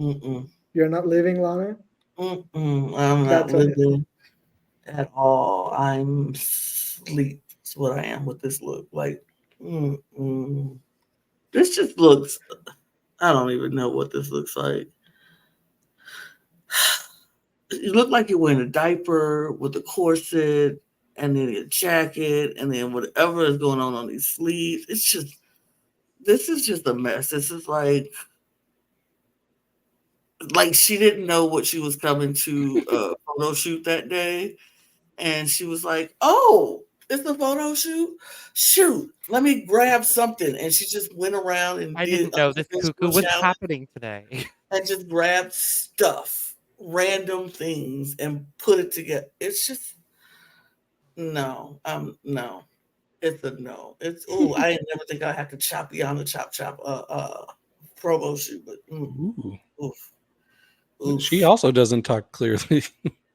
Mm-mm. You're not living, Lana? Mm-mm. I'm not That's what living at all. I'm sleep. That's what I am with this look. Like, this just looks. I don't even know what this looks like. You look like you're wearing a diaper with a corset and then a jacket and then whatever is going on these sleeves. It's just, this is just a mess. This is like she didn't know what she was coming to a photo shoot that day. And she was like, oh, it's a photo shoot? Shoot, let me grab something. And she just went around and I did didn't know this cuckoo was happening today. and just grabbed stuff, random things, and put it together. It's just no. No. It's a no. It's I didn't never think I'd have to chop beyond the chop promo shoot, but oof. Oof. She also doesn't talk clearly.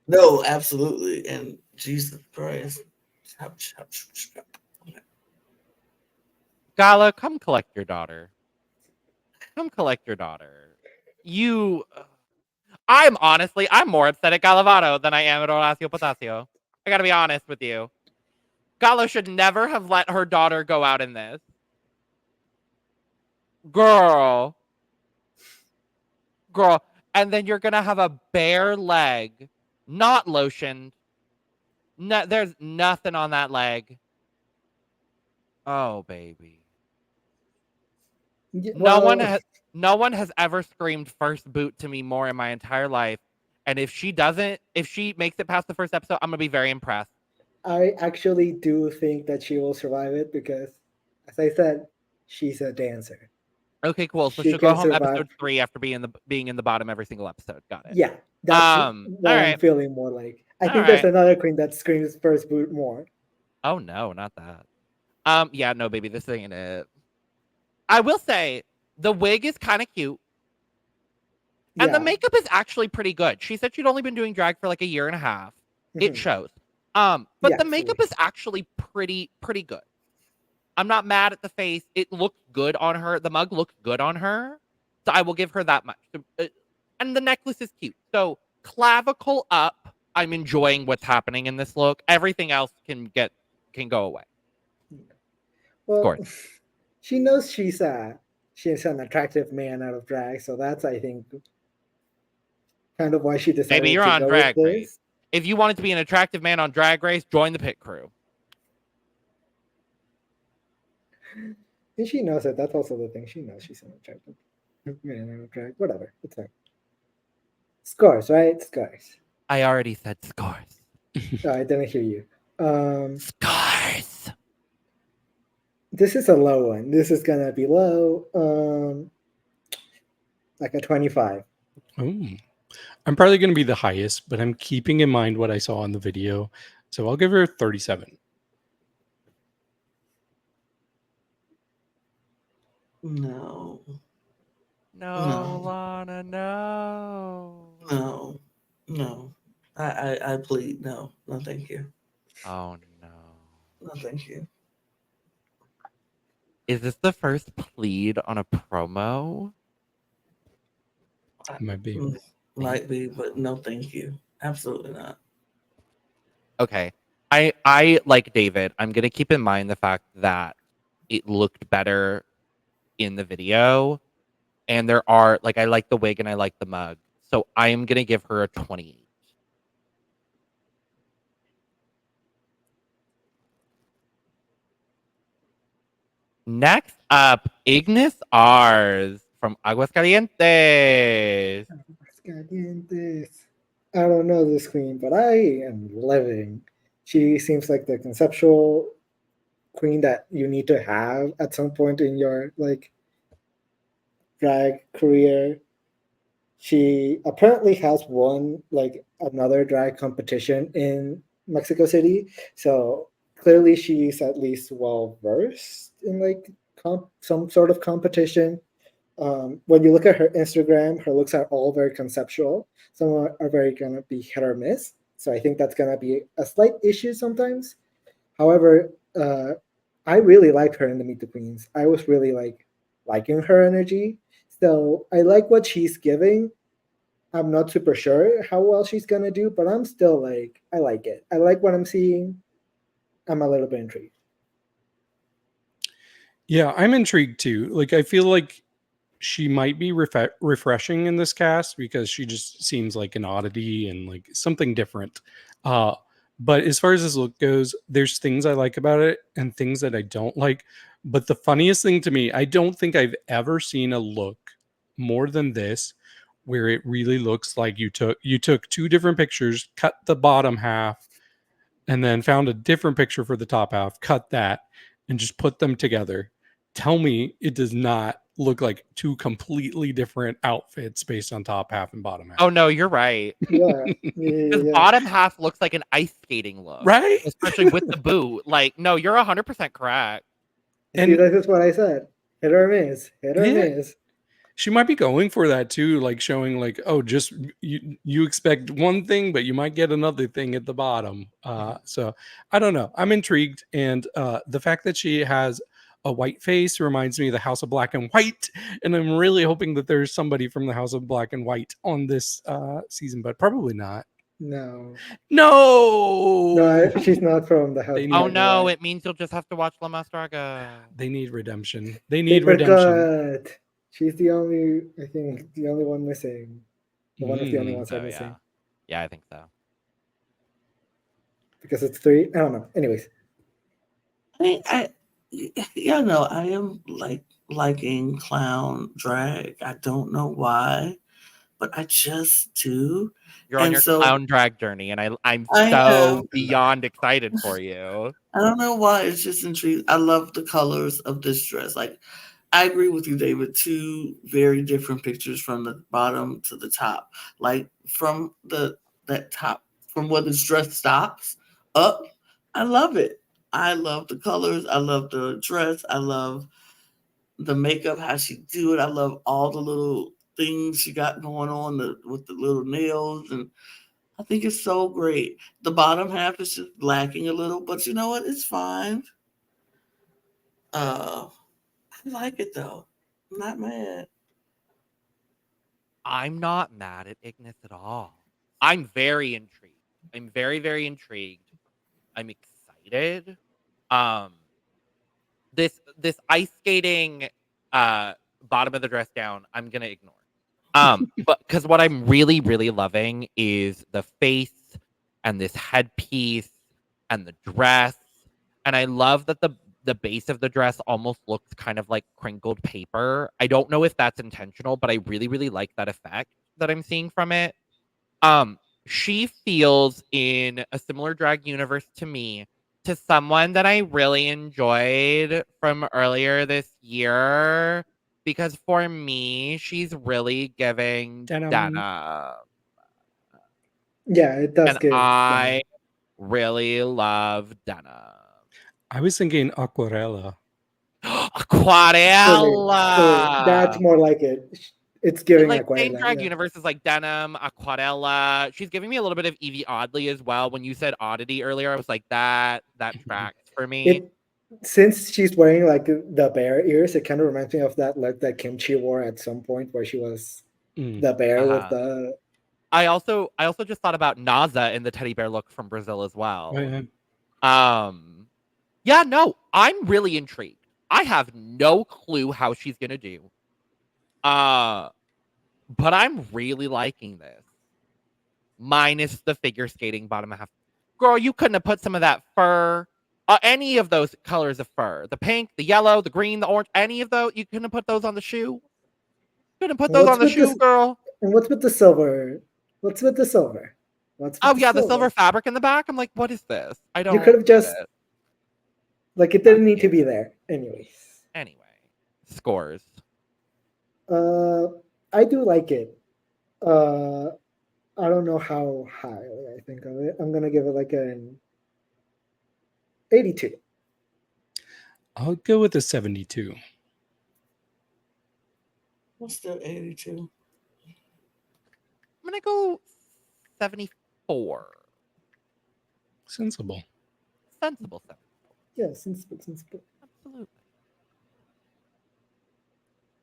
No, absolutely. And Jesus Christ. Chop. Gala, come collect your daughter. Come collect your daughter. I'm more upset at Galavado than I am at Horacio Potasio. I gotta be honest with you. Gala should never have let her daughter go out in this. Girl. And then you're gonna have a bare leg, not lotioned. No, there's nothing on that leg. Oh, baby. No one has ever screamed first boot to me more in my entire life. And if she makes it past the first episode, I'm gonna be very impressed. I actually do think that she will survive it because, as I said, she's a dancer. Okay, cool. So She she'll go can home survive. episode 3 after being in the bottom every single episode. Got it. Yeah, that's what all I'm right. feeling more like. I All think there's right. another queen that screams first boot more. Oh no, not that. Yeah, no, baby, this ain't it. I will say the wig is kind of cute. And the makeup is actually pretty good. She said she'd only been doing drag for like a year and a half. It shows. But Yeah, the makeup is actually pretty good. I'm not mad at the face. It looks good on her. The mug looks good on her. So I will give her that much. And the necklace is cute. So clavicle up. I'm enjoying what's happening in this look. Everything else can go away. Well, Scores. she knows she's an attractive man out of drag, so that's, I think, kind of why she decided Maybe you're to on go Drag with Race. this. If you wanted to be an attractive man on Drag Race, join the pit crew. And she knows it. That's also the thing. She knows she's an attractive man out of drag. Whatever. It's fine. Scores, right? Scores. I already said scores. Oh, I didn't hear you. Scores. This is a low one. This is gonna be low. Like a 25. Oh, I'm probably going to be the highest, but I'm keeping in mind what I saw in the video. So I'll give her 37. No. No, No. Lana, no. No. I plead no. No, thank you. Oh no. No, thank you. Is this the first plead on a promo? Might be. Might be, but no, thank you. Absolutely not. Okay. I like David. I'm gonna keep in mind the fact that it looked better in the video. And there are I like the wig and I like the mug. So I am gonna give her a 28. Next up, Ignus Ars from Aguascalientes. I don't know this queen, but I am living. She seems like the conceptual queen that you need to have at some point in your drag career. She apparently has won another drag competition in Mexico City, so clearly she's at least well versed in some sort of competition. When you look at her Instagram, her looks are all very conceptual. Some are very gonna be hit or miss. So I think that's gonna be a slight issue sometimes. However, I really liked her in the Meet the Queens. I was really liking her energy. So I like what she's giving. I'm not super sure how well she's gonna do, but I'm still I like it. I like what I'm seeing. I'm a little bit intrigued. Yeah, I'm intrigued too. I feel like she might be refreshing in this cast because she just seems like an oddity and something different. But as far as this look goes, there's things I like about it and things that I don't like. But the funniest thing to me, I don't think I've ever seen a look more than this where it really looks like you took two different pictures, cut the bottom half, and then found a different picture for the top half, cut that, and just put them together. Tell me it does not look like two completely different outfits based on top half and bottom half. Oh no, you're right. Yeah. Because bottom half looks like an ice skating look. Right? Especially with the boot. No, you're 100% correct. See, this is what I said. Hit or miss. Hit or miss. She might be going for that too, showing oh, just you expect one thing, but you might get another thing at the bottom. So I don't know. I'm intrigued, and the fact that she has a white face reminds me of the House of Black and White, and I'm really hoping that there's somebody from the House of Black and White on this season, but probably not. No, No, she's not from the house. Oh no, it means you'll just have to watch La Mas Draga. They need redemption. They need redemption. Cut. She's the only one missing. One of the only ones are missing. Yeah, I think so. Because it's 3. I don't know. Anyways. I am liking clown drag. I don't know why, but I just do. You're on your clown drag journey, and I'm so beyond excited for you. I don't know why. It's just intriguing. I love the colors of this dress. I agree with you, David. Two very different pictures from the bottom to the top. From that top, from where this dress stops up. I love it. I love the colors. I love the dress. I love the makeup, how she do it. I love all the little things she got going on with the little nails, and I think it's so great. The bottom half is just lacking a little, but you know what? It's fine. I like it though. I'm not mad. I'm not mad at Ignus at all. I'm very intrigued. I'm very, very intrigued. I'm excited. Um, this ice skating bottom of the dress down, I'm gonna ignore. But because what I'm really, really loving is the face and this headpiece and the dress. And I love that the base of the dress almost looks kind of like crinkled paper. I don't know if that's intentional, but I really, really like that effect that I'm seeing from it. Um, she feels in a similar drag universe to me, to someone that I really enjoyed from earlier this year. Because for me, she's really giving Denim. Dana. Yeah, it does And give. I really love Dana. I was thinking Aquarella. That's Aquarella. more like it. It's giving Like same Aquarela. drag Yeah. universe is like Denim, Aquarella. She's giving me a little bit of Evie Oddly as well. When you said oddity earlier, I was like, that tracks for me. It since she's wearing like the bear ears, it kind of reminds me of that look that Kimchi wore at some point where she was the bear with the. I also just thought about Naza in the teddy bear look from Brazil as well. Oh, yeah. Yeah, no, I'm really intrigued. I have no clue how she's gonna do. But I'm really liking this. Minus the figure skating bottom half. Girl, you couldn't have put some of that fur, any of those colors of fur. The pink, the yellow, the green, the orange, any of those. You couldn't have put those on the shoe. Couldn't put those on the shoe, girl. And what's with the silver? What's with the silver? Oh yeah, the silver fabric in the back. I'm like, what is this? I don't. You could have just it. Like it didn't need to be there. Anyways. Anyway, scores. I do like it. I don't know how highly I think of it. I'm gonna give it like an 82. I'll go with a 72. What's the 82? I'm gonna go 74. Sensible. Sensible 74. Yeah, sensible. Absolutely.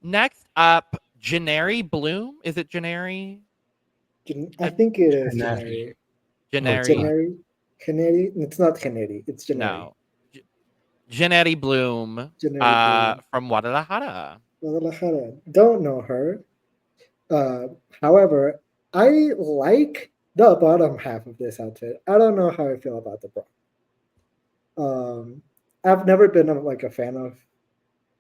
Next up, Jenary Bloom. Is it Jenary? I think it is Jenary. Jenary. Jenary. It's not Jenary. It's Jenary. No. Jenary Bloom. Bloom. From Guadalajara. Don't know her. However, I like the bottom half of this outfit. I don't know how I feel about the bra. I've never been a fan of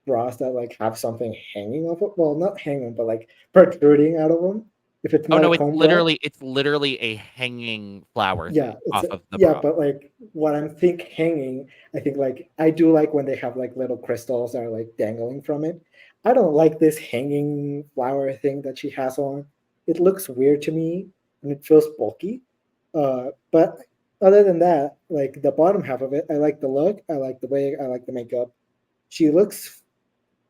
bras that like have something hanging off it. Well, not hanging, but like protruding out of them. If it's not it's literally a hanging flower thing off of the bra. But like what I think like I do like when they have like little crystals that are like dangling from it. I don't like this hanging flower thing that she has on. It looks weird to me and it feels bulky. But other than that, like the bottom half of it, I like the look, I like the wig, I like the makeup. She looks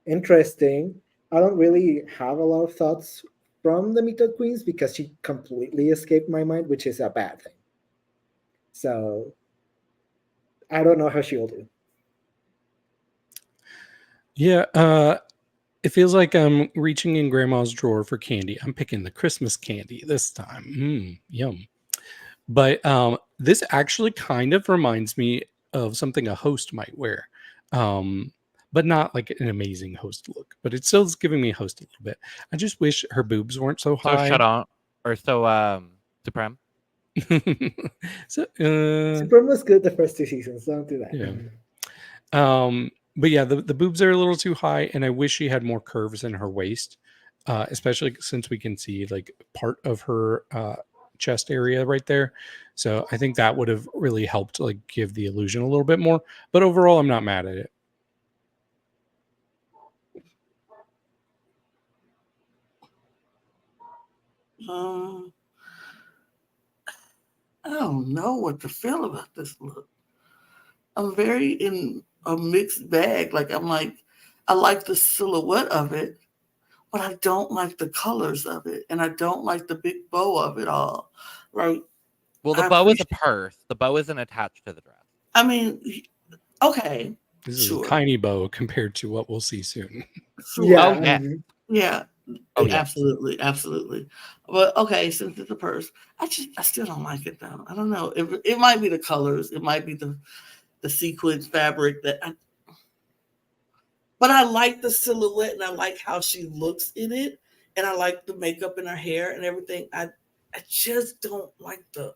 interesting. I don't really have a lot of thoughts from the Meet Queens because she completely escaped my mind, which is a bad thing. So I don't know how she will do. Yeah, it feels like I'm reaching in grandma's drawer for candy. I'm picking the Christmas candy this time. Yum. But this actually kind of reminds me of something a host might wear. But not like an amazing host look. But it still is giving me a host a little bit. I just wish her boobs weren't so high. So shut on. Or so Supreme. Supreme was good the first 2 seasons. Don't do that. Yeah. But yeah, the boobs are a little too high, and I wish she had more curves in her waist, especially since we can see like part of her chest area right there. So I think that would have really helped like give the illusion a little bit more. But overall, I'm not mad at it. I don't know what to feel about this look. I'm very in a mixed bag. Like I like the silhouette of it, but I don't like the colors of it, and I don't like the big bow of it all. Like Well, the I bow is a appreciate- purse. The bow isn't attached to the dress. I mean, okay, This is sure. a tiny bow compared to what we'll see soon. Sure. Yeah. Oh, yeah. Yeah. Oh, yeah. Absolutely. But okay, since it's a purse, I still don't like it though. I don't know. It might be the colors. It might be the sequins fabric but I like the silhouette and I like how she looks in it. And I like the makeup in her hair and everything. I just don't like the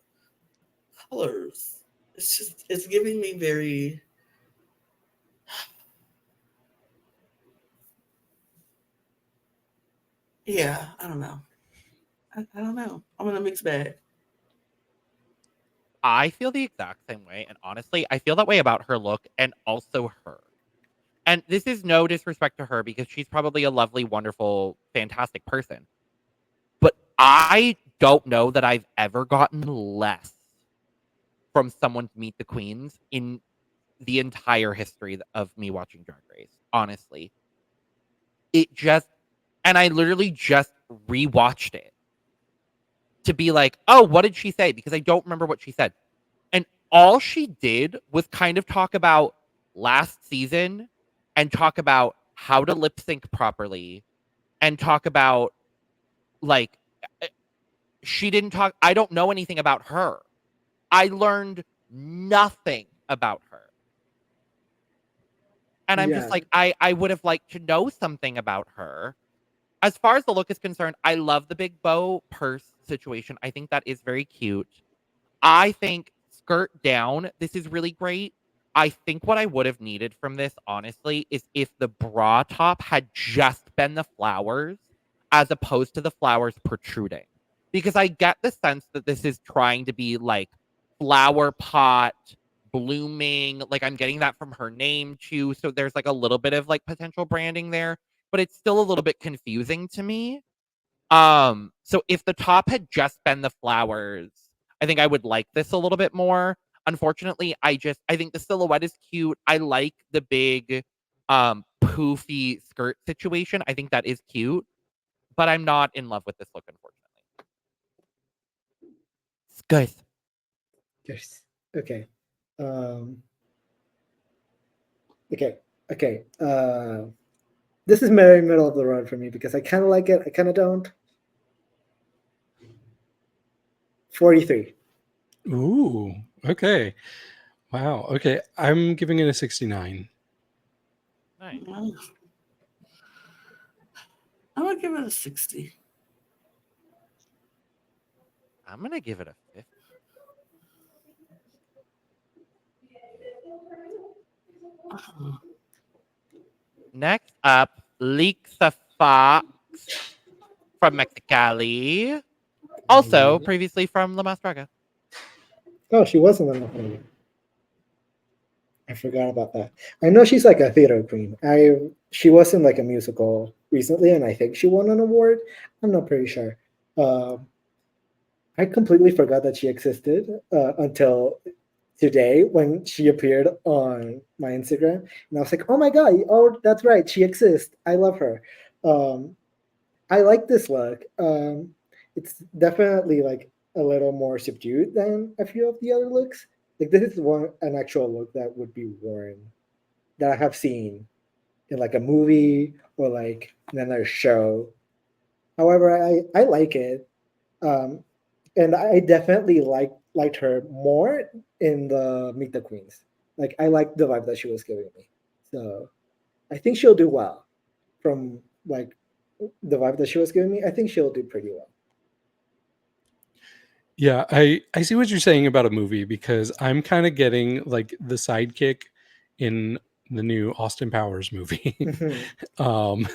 colors. It's giving me very yeah, I don't know. I don't know. I'm in a mixed bag. I feel the exact same way. And honestly, I feel that way about her look and also her. And this is no disrespect to her because she's probably a lovely, wonderful, fantastic person. But I don't know that I've ever gotten less from someone to Meet the Queens in the entire history of me watching Drag Race. Honestly, and I literally just rewatched it to be like, oh, what did she say? Because I don't remember what she said. And all she did was kind of talk about last season and talk about how to lip sync properly and talk about like she didn't talk. I don't know anything about her. I learned nothing about her. And I'm just Yeah. like, I would have liked to know something about her. As far as the look is concerned, I love the big bow purse situation. I think that is very cute. I think skirt down, this is really great. I think what I would have needed from this, honestly, is if the bra top had just been the flowers as opposed to the flowers protruding. Because I get the sense that this is trying to be like flower pot, blooming. Like I'm getting that from her name too. So there's like a little bit of like potential branding there, but it's still a little bit confusing to me. So if the top had just been the flowers, I think I would like this a little bit more. Unfortunately, I think the silhouette is cute. I like the big poofy skirt situation. I think that is cute, but I'm not in love with this look, unfortunately. Guys, Yes. Okay. Um, okay. Okay. This is very middle of the road for me because I kind of like it. I kind of don't. 43. Ooh, okay. Wow. Okay. I'm giving it a 69. nice. I'm gonna give it a 60. I'm gonna give it a 50. Next up, Leexa Fox from Mexicali. Also, previously from La Mas Draga. Oh, she wasn't on the movie. I forgot about that. I know she's like a theater queen. She was in like a musical recently, and I think she won an award. I'm not pretty sure. I completely forgot that she existed until today when she appeared on my Instagram, and I was like, "Oh my god! Oh, that's right, she exists. I love her." I like this look. It's definitely like a little more subdued than a few of the other looks. Like this is an actual look that would be worn that I have seen in like a movie or like in another show. However, I like it, and I definitely liked her more in the Meet the Queens. Like I like the vibe that she was giving me, so I think she'll do well. From like the vibe that she was giving me, I think she'll do pretty well. Yeah, I see what you're saying about a movie because I'm kind of getting like the sidekick in the new Austin Powers movie. um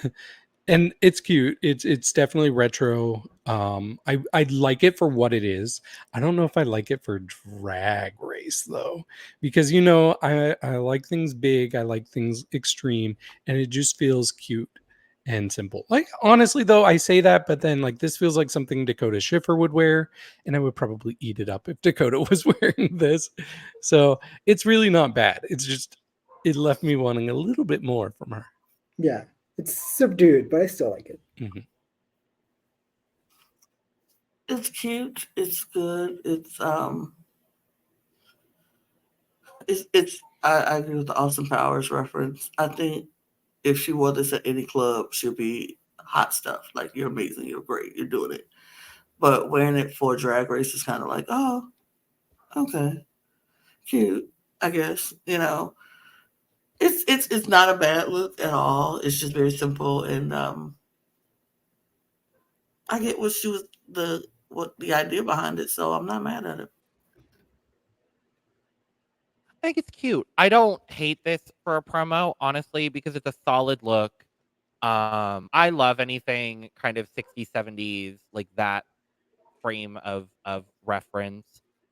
and it's cute. It's definitely retro. I like it for what it is. I don't know if I like it for Drag Race though, because I like things big. I like things extreme, and it just feels cute and simple. Like honestly though, I say that, but then like this feels like something Dakota Schiffer would wear, and I would probably eat it up if Dakota was wearing this. So it's really not bad. It's just it left me wanting a little bit more from her. Yeah, it's subdued, but I still like it. Mhm. It's cute. It's good. It's I agree with the Austin Powers reference. I think if she wore this at any club, she'll be hot stuff. Like, you're amazing, you're great, you're doing it. But wearing it for drag race is kind of like, oh, okay, cute, I guess. It's not a bad look at all. It's just very simple, and I get what the idea behind it, so I'm not mad at it. I think it's cute. I don't hate this for a promo, honestly, because it's a solid look. I love anything kind of 60s, 70s, like that frame of reference.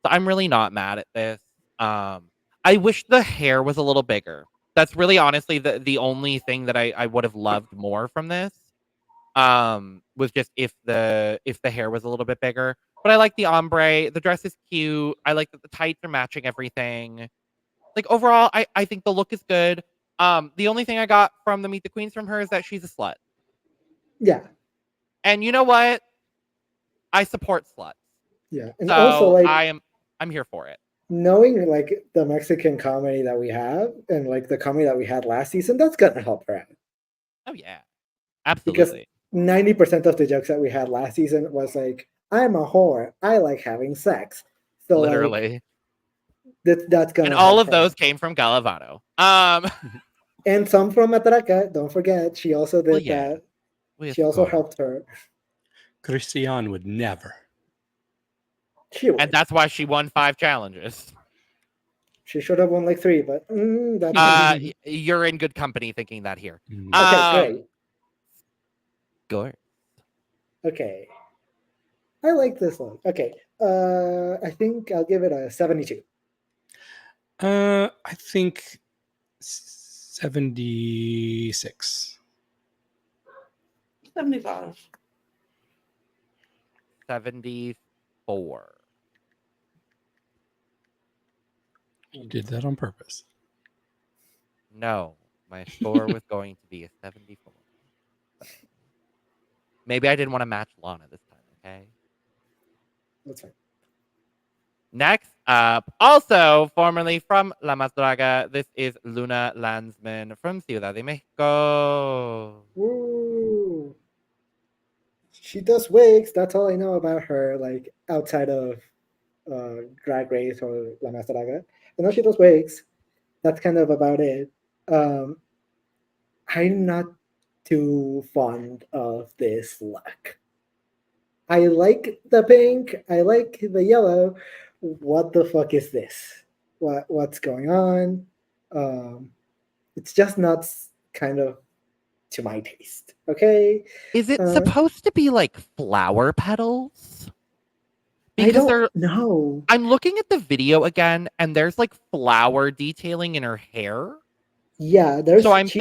So I'm really not mad at this. I wish the hair was a little bigger. That's really honestly the only thing that I would have loved more from this. Was just if the hair was a little bit bigger. But I like the ombre. The dress is cute. I like that the tights are matching everything. Like overall, I think the look is good. The only thing I got from the Meet the Queens from her is that she's a slut. Yeah. And you know what? I support sluts. Yeah. And So also, like, I'm here for it. knowing like the Mexican comedy that we have and like the comedy that we had last season, that's gonna help her out. Oh yeah. Because Absolutely. 90% of the jokes that we had last season was like, I'm a whore. I like having sex. So like, Literally. that's gonna And all help of her. those came from Galavado. And some from Matraca. Don't forget, she also did Well, yeah. that. Well, She of also course. helped her. Christian would never. She would. And that's why she won 5 challenges. She should have won like 3, but that's You're in good company thinking that here. okay. Great. Good. Okay. I like this one. Okay. I think I'll give it a 72. I think 76. 75. 74. You did that on purpose. No, my score was going to be a 74. So maybe I didn't want to match Lana this time, okay? That's fine. Next up, also formerly from La Más Draga, this is Luna Lansman from Ciudad de Mexico. Woo! She does wigs. That's all I know about her, like outside of Drag Race or La Más Draga. I know she does wigs. That's kind of about it. I'm not too fond of this look. I like the pink. I like the yellow. What the fuck is this? What's going on? It's just not kind of to my taste. Okay. Is it supposed to be like flower petals? I don't know. I'm looking at the video again, and there's like flower detailing in her hair. Yeah, she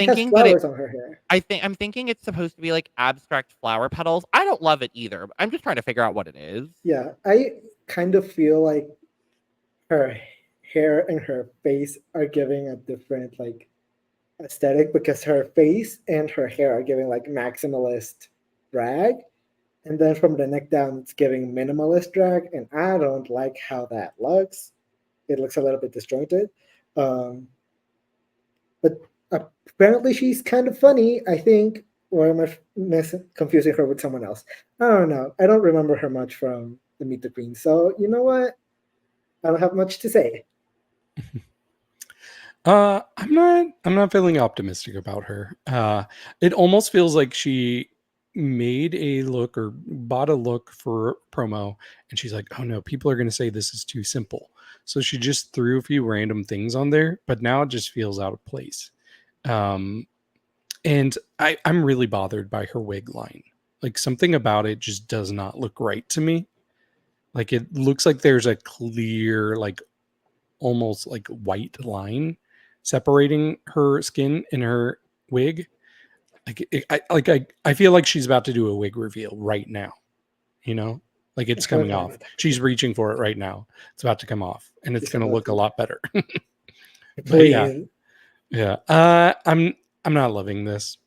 has flowers on her hair. I'm thinking it's supposed to be like abstract flower petals. I don't love it either. I'm just trying to figure out what it is. Yeah, I kind of feel like her hair and her face are giving a different like aesthetic because her face and her hair are giving like maximalist drag, and then from the neck down it's giving minimalist drag, and I don't like how that looks. It looks a little bit disjointed. But apparently she's kind of funny, I think. Or am I confusing her with someone else? I don't know. I don't remember her much from the Meet the Queen. So you know what? I don't have much to say. I'm not feeling optimistic about her. It almost feels like she made a look or bought a look for promo, and she's like, oh no, people are going to say this is too simple. So she just threw a few random things on there, but now it just feels out of place. And I'm really bothered by her wig line. Like, something about it just does not look right to me. Like, it looks like there's a clear, like almost like white line separating her skin and her wig. I feel like she's about to do a wig reveal right now. You know, like it's coming off. She's reaching for it right now. It's about to come off, and it's going to look a lot better. But yeah. I'm not loving this.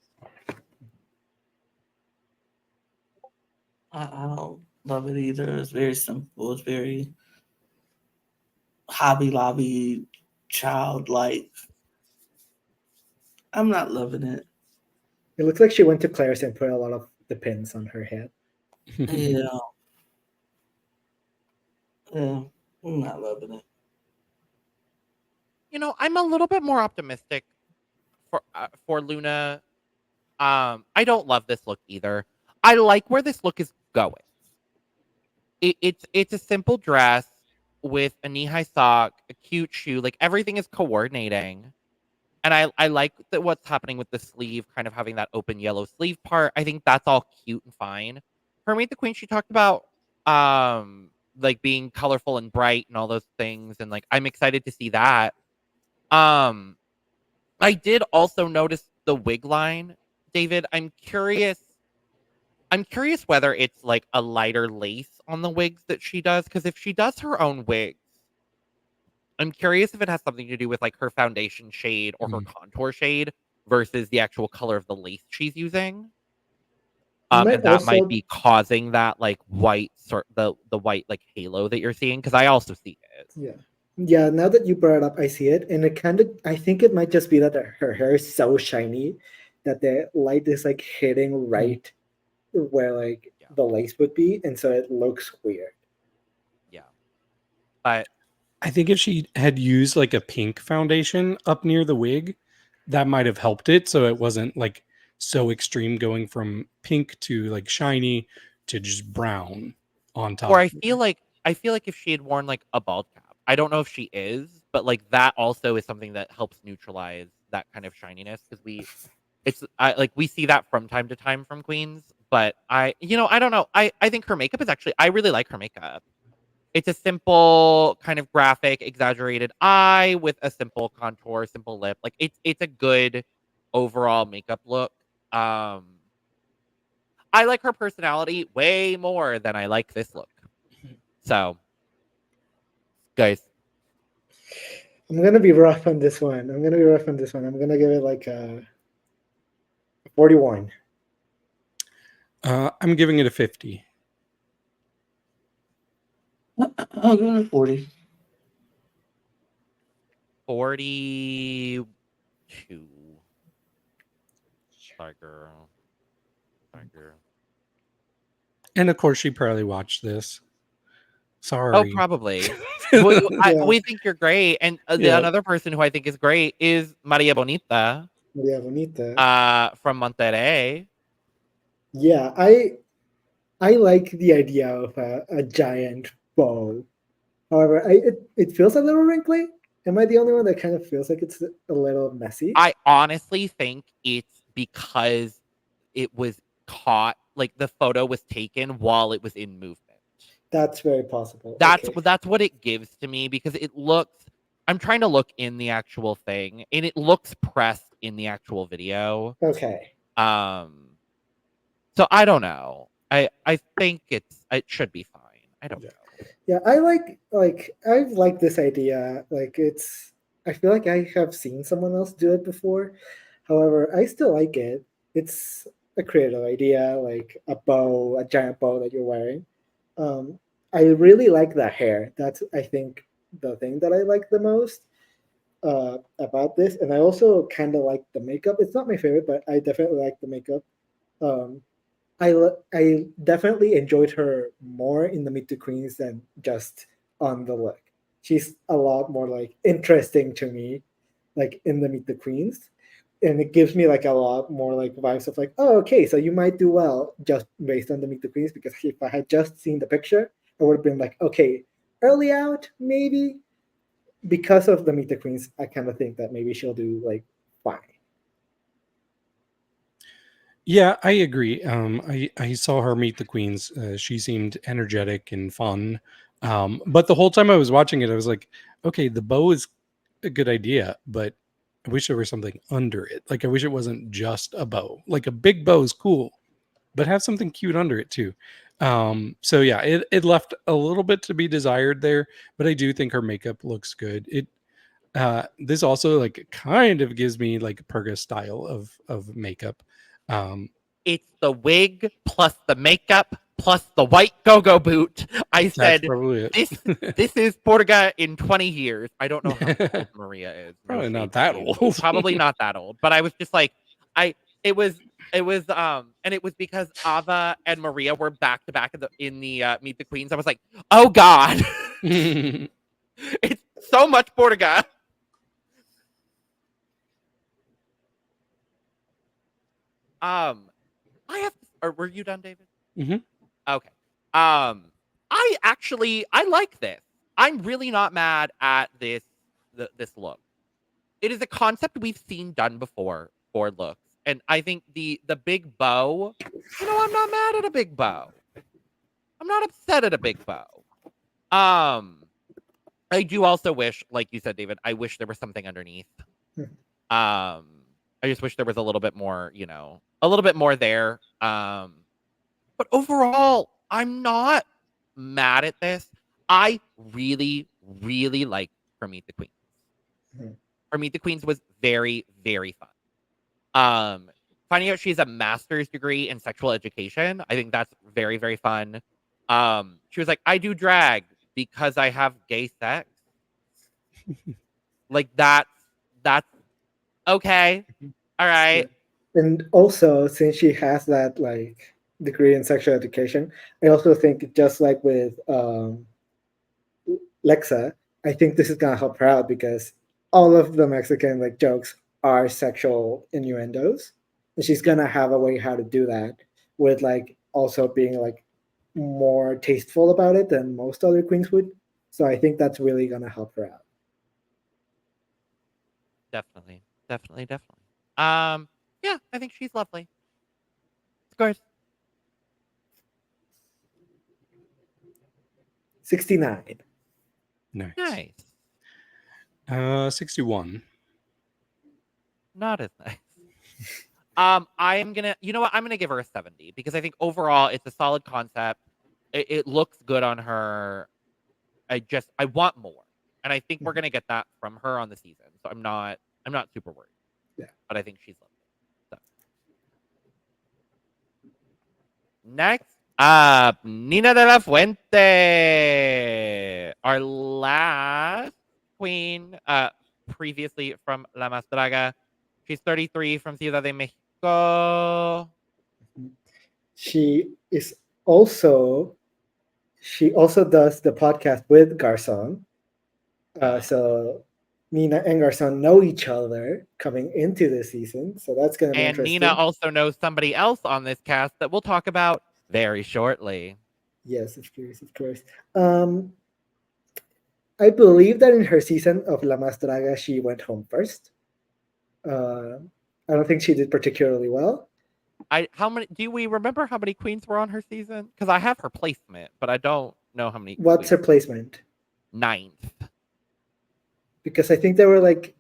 I don't love it either. It's very simple. It's very Hobby Lobby, childlike. I'm not loving it. It looks like she went to Claire's and put a lot of the pins on her head. Yeah. Yeah. I'm not loving it. You know, I'm a little bit more optimistic for Luna. I don't love this look either. I like where this look is going. It's a simple dress with a knee-high sock, a cute shoe, like everything is coordinating. And I like that what's happening with the sleeve, kind of having that open yellow sleeve part. I think that's all cute and fine. Her Meet the Queen, she talked about like being colorful and bright and all those things, and like I'm excited to see that. Um I did also notice the wig line, David. I'm curious whether it's like a lighter lace on the wigs that she does, because if she does her own wigs, I'm curious if it has something to do with like her foundation shade or her contour shade versus the actual color of the lace she's using. Might And that might also- be causing that like white the white like halo that you're seeing, because I also see it. Yeah. Yeah, now that you brought it up, I see it. And I think it might just be that her hair is so shiny that the light is like hitting right where like Yeah. the lace would be. And so it looks weird. Yeah. But I think if she had used like a pink foundation up near the wig, that might have helped it. So it wasn't like so extreme going from pink to like shiny to just brown on top. or I feel like if she had worn like a bald cap. I don't know if she is, but like that also is something that helps neutralize that kind of shininess, because we see that from time to time from queens, but I don't know. I think her makeup is actually, I really like her makeup. It's a simple kind of graphic exaggerated eye with a simple contour, simple lip. Like it's a good overall makeup look. I like her personality way more than I like this look. So, guys, I'm gonna be rough on this one. I'm gonna give it like a 41. I'm giving it a 50. I'll give it 40. 42. Sorry, girl. And of course, she probably watched this. Sorry. Oh, probably. Yeah. We think you're great, and Yeah. another person who I think is great is Maria Bonita, Maria Bonita. from Monterrey. Yeah, I like the idea of a giant bow. However, it feels a little wrinkly. Am I the only one that kind of feels like it's a little messy? I honestly think it's because it was caught, like the photo was taken while it was in movement. That's very possible. That's Okay. that's what it gives to me, because it looks. I'm trying to look in the actual thing, and it looks pressed in the actual video. Okay. So I don't know. I think it should be fine. I don't know. Yeah, I like this idea. Like I feel like I have seen someone else do it before. However, I still like it. It's a creative idea, like a giant bow that you're wearing. I really like the hair. That's, I think, the thing that I like the most about this. And I also kind of like the makeup. It's not my favorite, but I definitely like the makeup. I definitely enjoyed her more in the Meet the Queens than just on the look. She's a lot more like interesting to me, like in the Meet the Queens, and it gives me like a lot more like vibes of like, oh, okay, so you might do well just based on the Meet the Queens. Because if I had just seen the picture, I would have been like, okay, early out maybe. Because of the Meet the Queens, I kind of think that maybe she'll do like fine. Yeah, I agree. I saw her meet the queens. She seemed energetic and fun. But the whole time I was watching it, I was like, okay, the bow is a good idea, but I wish there was something under it. Like, I wish it wasn't just a bow. Like, a big bow is cool, but have something cute under it too. So yeah, it left a little bit to be desired there, but I do think her makeup looks good. This also like kind of gives me like Perga style of makeup. It's the wig plus the makeup plus the white go-go boot. I That's said, probably it. this is Portuga in 20 years. I don't know how old Maria is. No Probably shade not to that you. old. Probably not that old. But I was just like, it was and it was because Ava and Maria were back to back in the Meet the Queens. I was like, oh God. It's so much Portuga. I have or were you done, David? Mhm. Okay. I like this. I'm really not mad at this look. It is a concept we've seen done before for looks. And I think the big bow, I'm not mad at a big bow. I'm not upset at a big bow. I do also wish, like you said, David, I wish there was something underneath. I just wish there was a little bit more, a little bit more there. But overall, I'm not mad at this. I really, really like For Meet the Queens. For Meet the Queens was very, very fun. Finding out she has a master's degree in sexual education, I think that's very, very fun. She was like, I do drag because I have gay sex. Like that's okay. All right. And also, since she has that like degree in sexual education, I also think just like with Lexa, I think this is gonna help her out because all of the Mexican like jokes are sexual innuendos, and she's gonna have a way how to do that with like also being like more tasteful about it than most other queens would. So I think that's really gonna help her out. Definitely. Yeah, I think she's lovely. Scores. 69. Nice. Nice. 61. Not as nice. I am gonna, I'm gonna give her a 70 because I think overall it's a solid concept. It looks good on her. I want more, and I think we're gonna get that from her on the season. So I'm not super worried. Yeah, but I think she's lovely. So. Next up, Nina de la Fuente, our last queen, previously from La Mas Draga. She's 33 from Ciudad de Mexico. She also does the podcast with Garconne. So Nina and Garconne know each other coming into the season, so that's going to be and interesting. Nina also knows somebody else on this cast that we'll talk about very shortly. Yes, of course. I believe that in her season of La Mas Draga, she went home first. I don't think she did particularly well. How many? Do we remember how many queens were on her season? Because I have her placement, but I don't know how many. What's her placement? 9th. Because I think there were like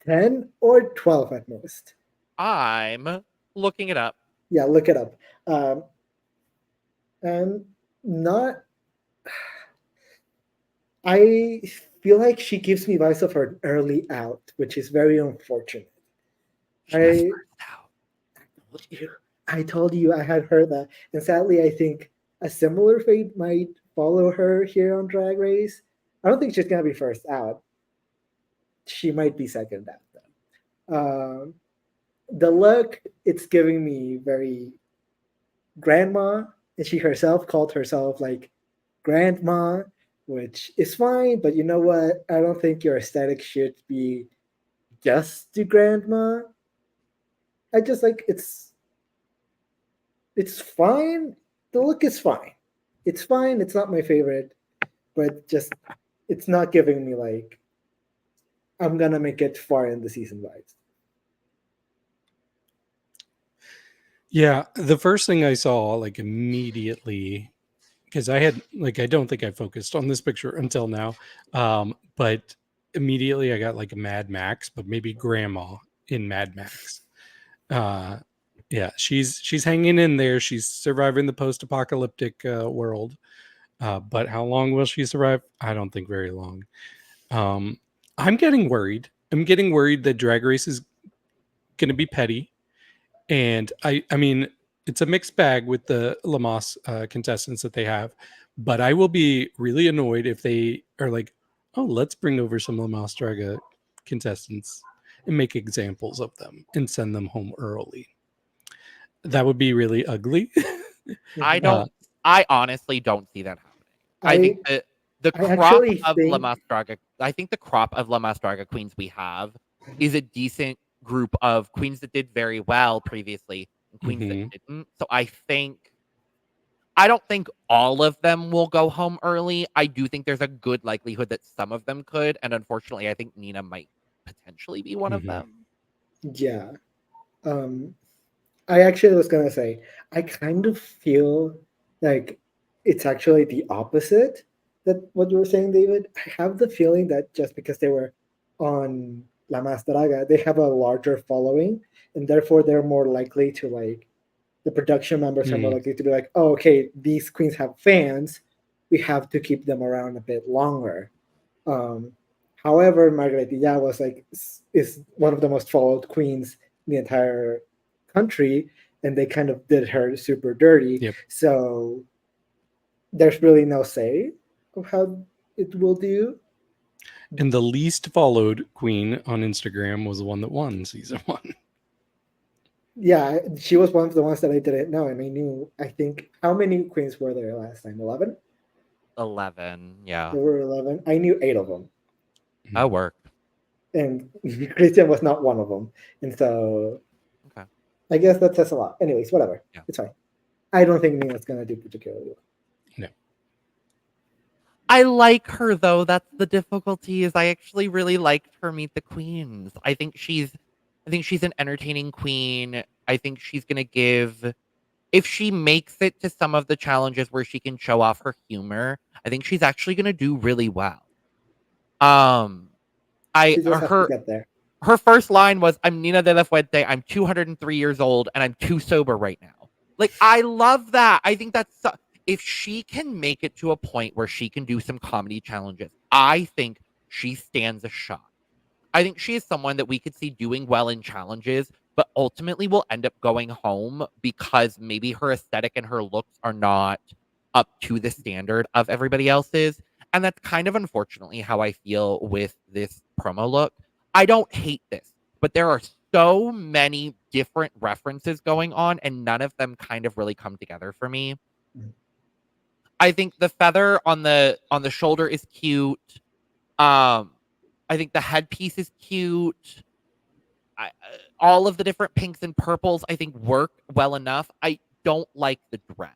10 or 12 at most. I'm looking it up. Yeah, look it up. And not. I feel like she gives me vibes of her early out, which is very unfortunate. I told you I had heard that, and sadly, I think a similar fate might follow her here on Drag Race. I don't think she's gonna be first out. She might be second out though. The look, it's giving me very grandma, and she herself called herself like grandma, which is fine, but you know what? I don't think your aesthetic should be just to grandma. I just like it's fine. The look is fine. It's fine. It's not my favorite, but just it's not giving me like I'm gonna make it far in the season vibes. Yeah, the first thing I saw, like immediately, because I don't think I focused on this picture until now, but immediately I got like a Mad Max, but maybe grandma in Mad Max. Yeah, she's hanging in there. She's surviving the post-apocalyptic world, but how long will she survive? I don't think very long. I'm getting worried. I'm getting worried that Drag Race is going to be petty. And I mean, it's a mixed bag with the Lamos contestants that they have, but I will be really annoyed if they are like, oh, let's bring over some Lamos Draga contestants and make examples of them and send them home early. That would be really ugly. I honestly don't see that happening. I think that the I crop actually of think- La Mastraga, I think the crop of La Mastraga queens we have is a decent group of queens that did very well previously and queens that didn't. So I don't think all of them will go home early. I do think there's a good likelihood that some of them could, and unfortunately, I think Nina might potentially be one of them. Yeah. I actually was gonna say, I kind of feel like it's actually the opposite that what you were saying, David. I have the feeling that just because they were on La Mas Draga, they have a larger following, and therefore they're more likely to like the production members are more likely to be like, oh, okay, these queens have fans, we have to keep them around a bit longer. However, Margarita was like is one of the most followed queens in the entire country, and they kind of did her super dirty. Yep. So there's really no say of how it will do. And the least followed queen on Instagram was the one that won season 1. Yeah, she was one of the ones that I didn't know, and I knew. I think how many queens were there last time? 11. 11, yeah. There were 11. I knew 8 of them, That worked. and Christian was not one of them, and so. Okay. I guess that says a lot. Anyways, whatever. Yeah. It's fine. I don't think Nina's gonna do particularly well. No. I like her though. That's the difficulty. Is I actually really liked her Meet the Queens. I think she's an entertaining queen. I think she's gonna give, if she makes it to some of the challenges where she can show off her humor, I think she's actually gonna do really well. She just has to get there. Her first line was, I'm Nina de la Fuente, I'm 203 years old, and I'm too sober right now. Like, I love that. I think that's, if she can make it to a point where she can do some comedy challenges, I think she stands a shot. I think she is someone that we could see doing well in challenges, but ultimately will end up going home because maybe her aesthetic and her looks are not up to the standard of everybody else's. And that's kind of unfortunately how I feel with this promo look. I don't hate this, but there are so many different references going on, and none of them kind of really come together for me. I think the feather on the shoulder is cute. I think the headpiece is cute. All of the different pinks and purples, I think, work well enough. I don't like the dress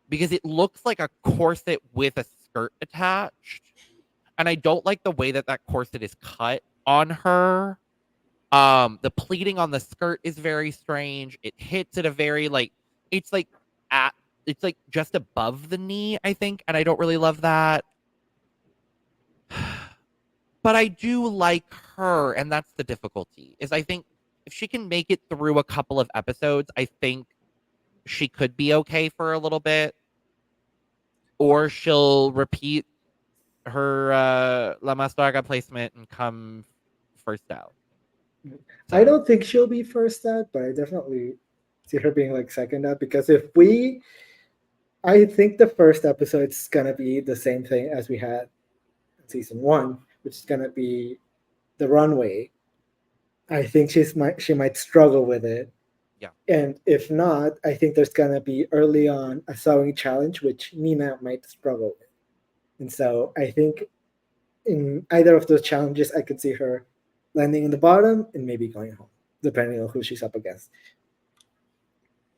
because it looks like a corset with a skirt attached. And I don't like the way that corset is cut on her. The pleating on the skirt is very strange. It hits at a very it's like just above the knee, I think, and I don't really love that. But I do like her, and that's the difficulty. Is I think if she can make it through a couple of episodes, I think she could be okay for a little bit. Or she'll repeat her La Mastraga placement and come first out. So. I don't think she'll be first out, but I definitely see her being like second out, because I think the first episode's gonna be the same thing as we had in season 1, which is gonna be the runway. I think she might struggle with it. Yeah. And if not, I think there's gonna be early on a sewing challenge, which Nina might struggle with. And so I think in either of those challenges, I could see her landing in the bottom and maybe going home, depending on who she's up against.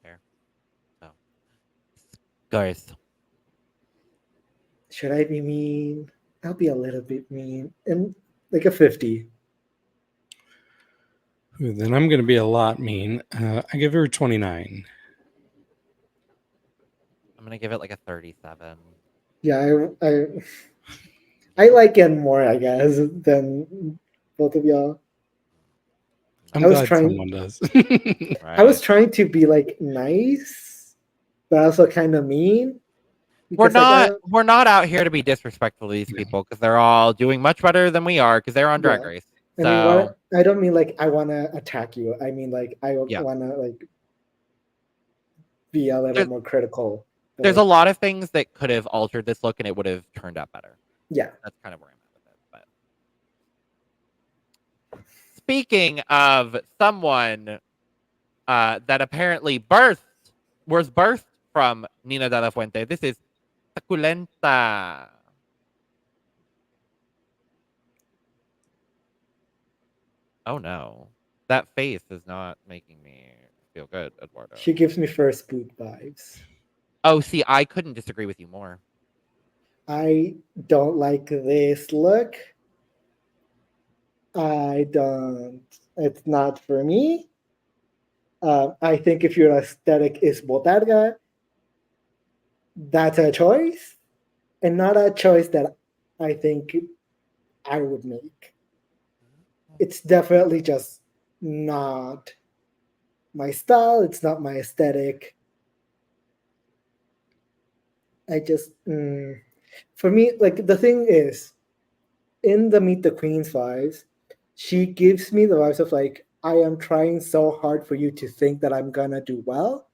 Fair. So, guys, should I be mean? I'll be a little bit mean, and like a 50. Then I'm going to be a lot mean. I give her 29. I'm going to give it like a 37. Yeah, I like it more, I guess, than both of y'all. I'm glad someone does. Right. I was trying to be like nice, but also kind of mean. We're not out here to be disrespectful to these people, because they're all doing much better than we are, because they're on Drag Race. I mean, I don't mean like I want to attack you. I mean like I want to like be a little more critical. There's a lot of things that could have altered this look and it would have turned out better. Yeah. That's kind of where I'm at with it. But speaking of someone that apparently was birthed from Nina de la Fuente, this is Suculenta. Oh no. That face is not making me feel good, Eduardo. She gives me first boot vibes. Oh, see, I couldn't disagree with you more. I don't like this look. It's not for me. I think if your aesthetic is botarga, that's a choice, and not a choice that I think I would make. It's definitely just not my style. It's not my aesthetic. I just, for me, like the thing is, in the Meet the Queens vibes, she gives me the vibes of like, I am trying so hard for you to think that I'm gonna do well,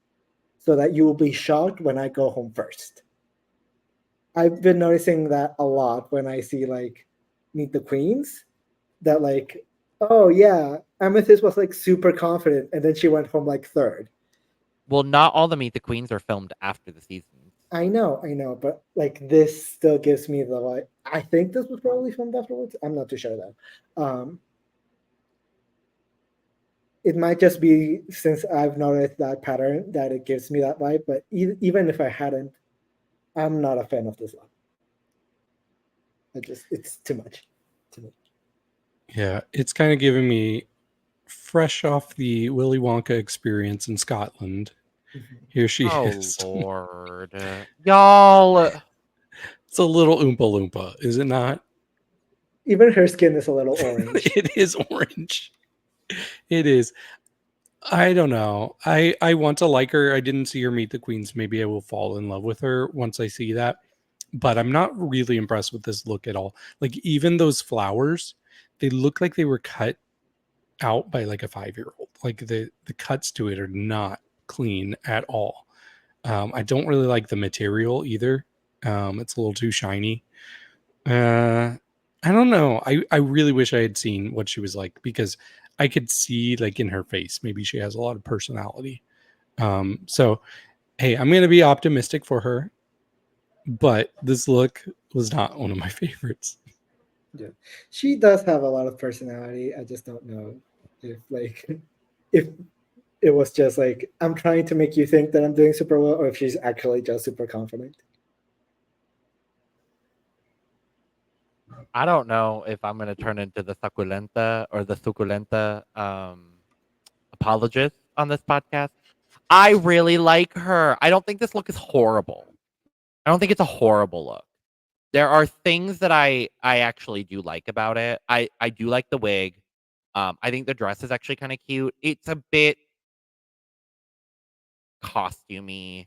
so that you will be shocked when I go home first. I've been noticing that a lot when I see like Meet the Queens, that like, oh yeah, Amethyst was like super confident, and then she went home like third. Well, not all the Meet the Queens are filmed after the season. I know, but like this still gives me the like. I think this was probably filmed afterwards. I'm not too sure though. It might just be since I've noticed that pattern that it gives me that vibe. But even if I hadn't, I'm not a fan of this one. It's too much to me. Yeah, it's kind of giving me fresh off the Willy Wonka experience in Scotland. Here she is. Oh, Lord. Y'all. It's a little Oompa Loompa, is it not? Even her skin is a little orange. It is orange. It is. I don't know. I want to like her. I didn't see her Meet the Queens. Maybe I will fall in love with her once I see that. But I'm not really impressed with this look at all. Like, even those flowers, they look like they were cut out by like a 5-year-old. Like the cuts to it are not clean at all. I don't really like the material either. It's a little too shiny. I don't know. I really wish I had seen what she was like, because I could see like in her face, maybe she has a lot of personality. So, hey, I'm going to be optimistic for her, but this look was not one of my favorites. Yeah, she does have a lot of personality. I just don't know if it was just like, I'm trying to make you think that I'm doing super well, or if she's actually just super confident. I don't know if I'm going to turn into the Suculenta or the Suculenta apologist on this podcast. I really like her. I don't think this look is horrible. I don't think it's a horrible look. There are things that I actually do like about it. I do like the wig. I think the dress is actually kind of cute. It's a bit costumey.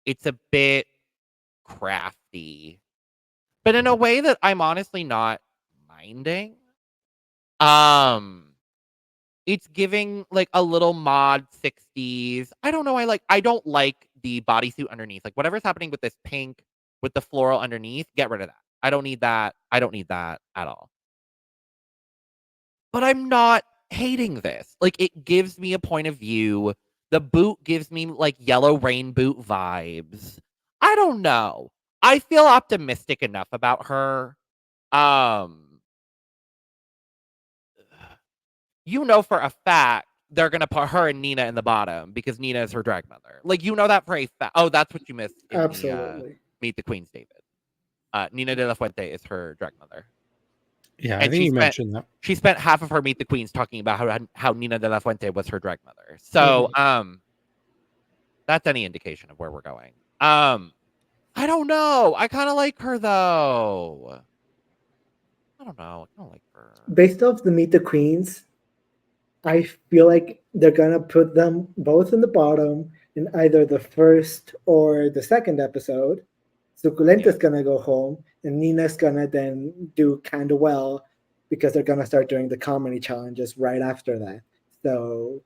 It's a bit crafty, but in a way that I'm honestly not minding. It's giving like a little mod 60s. I don't know. I don't like the bodysuit underneath. Like whatever's happening with this pink with the floral underneath, get rid of that. I don't need that. I don't need that at all. But I'm not hating this. Like it gives me a point of view. The boot gives me like yellow rain boot vibes. I don't know. I feel optimistic enough about her. You know for a fact they're gonna put her and Nina in the bottom because Nina is her drag mother. Like you know that for a fact. Oh, that's what you missed in Absolutely. the Meet the Queens, David. Nina de la Fuente is her drag mother. Yeah, And I think you mentioned that. She spent half of her Meet the Queens talking about how Nina de la Fuente was her drag mother. So that's any indication of where we're going. I don't know. I kind of like her though. I don't know. I don't like her. Based off the Meet the Queens, I feel like they're gonna put them both in the bottom in either the first or the second episode. Suculenta's gonna go home, and Nina's gonna then do kind of well because they're gonna start doing the comedy challenges right after that. So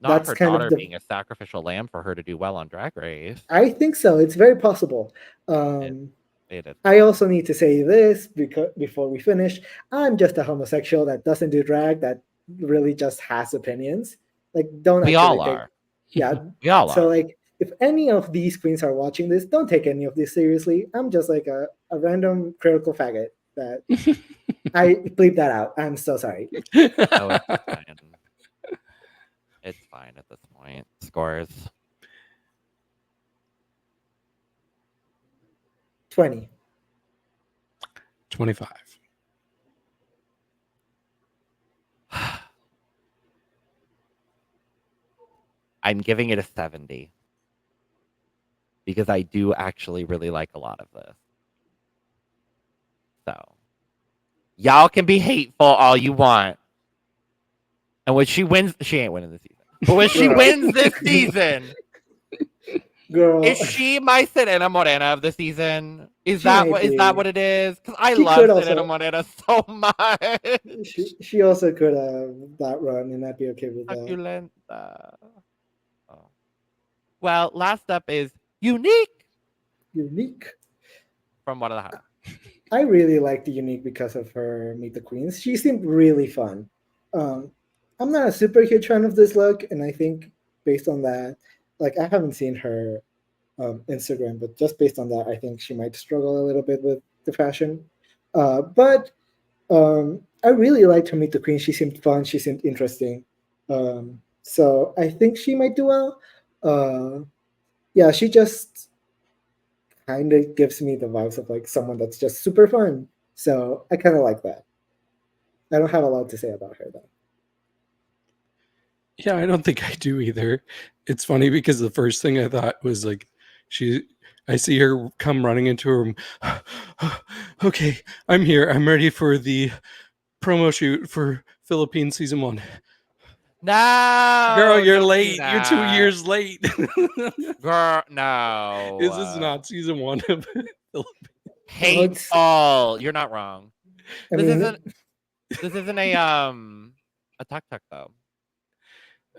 Not That's her kind of daughter the. being a sacrificial lamb for her to do well on Drag Race. I think so. It's very possible. It is. I also need to say this because before we finish, I'm just a homosexual that doesn't do drag, that really just has opinions. Like, don't We actually all take. are. Yeah. We all So are. like, if any of these queens are watching this, don't take any of this seriously. I'm just like a random critical faggot that I bleep that out. I'm so sorry. Oh, it's fine. It's fine at this point. Scores. 20. 25. I'm giving it a 70 because I do actually really like a lot of this. So, y'all can be hateful all you want. And when she wins, she ain't winning this season. But when she Girl. wins this season, Girl, is she my Serena Morena of the season? Is She that may what is be. that what it is? Because I She love could Serena also- Morena so much. she also could have that run, and I'd be okay with that. Suculenta. Oh. Well, last up is Unique Unique. from Guadalajara. I really liked the Unique because of her Meet the Queens. She seemed really fun. I'm not a super huge fan of this look, and I think based on that, like I haven't seen her Instagram, but just based on that, I think she might struggle a little bit with the fashion. But I really liked her Meet the Queen. She seemed fun. She seemed interesting. So I think she might do well. Yeah, she just kind of gives me the vibes of like someone that's just super fun. So I kind of like that. I don't have a lot to say about her though. Yeah, I don't think I do either. It's funny because the first thing I thought was like, I see her come running into her room. Okay, I'm here. I'm ready for the promo shoot for Philippines season 1. No, Girl, you're don't do late. You're 2 that. years late. Girl, no. Is this not season 1 of hateful? You're not wrong. I This mean, isn't a tuk tuk though.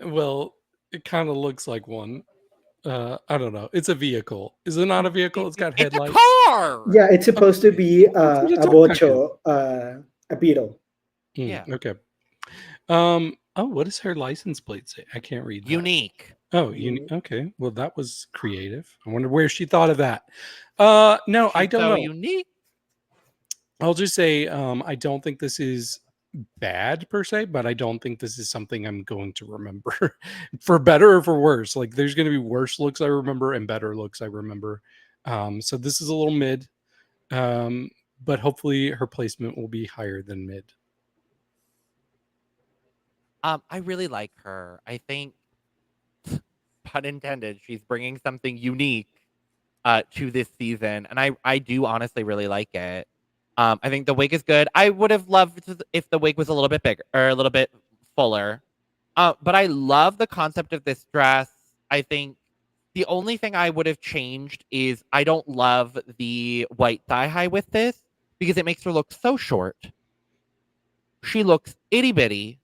Well, it kind of looks like one. I don't know. It's a vehicle. Is it not a vehicle? It's got It's a headlights. car. yeah, it's supposed to be That's what a a tuk-tuk bocho, a beetle. Yeah. Okay. Oh, what does her license plate say? I can't read that. Unique. Oh, okay. Well, that was creative. I wonder where she thought of that. No, I She's don't so know. unique. I'll just say I don't think this is bad per se, but I don't think this is something I'm going to remember for better or for worse. Like there's going to be worse looks I remember and better looks I remember. So this is a little mid, but hopefully her placement will be higher than mid. I really like her. I think, pun intended, she's bringing something unique to this season, and I do honestly really like it. I think the wig is good. I would have loved if the wig was a little bit bigger or a little bit fuller. But I love the concept of this dress. I think the only thing I would have changed is I don't love the white thigh high with this because it makes her look so short. She looks itty bitty.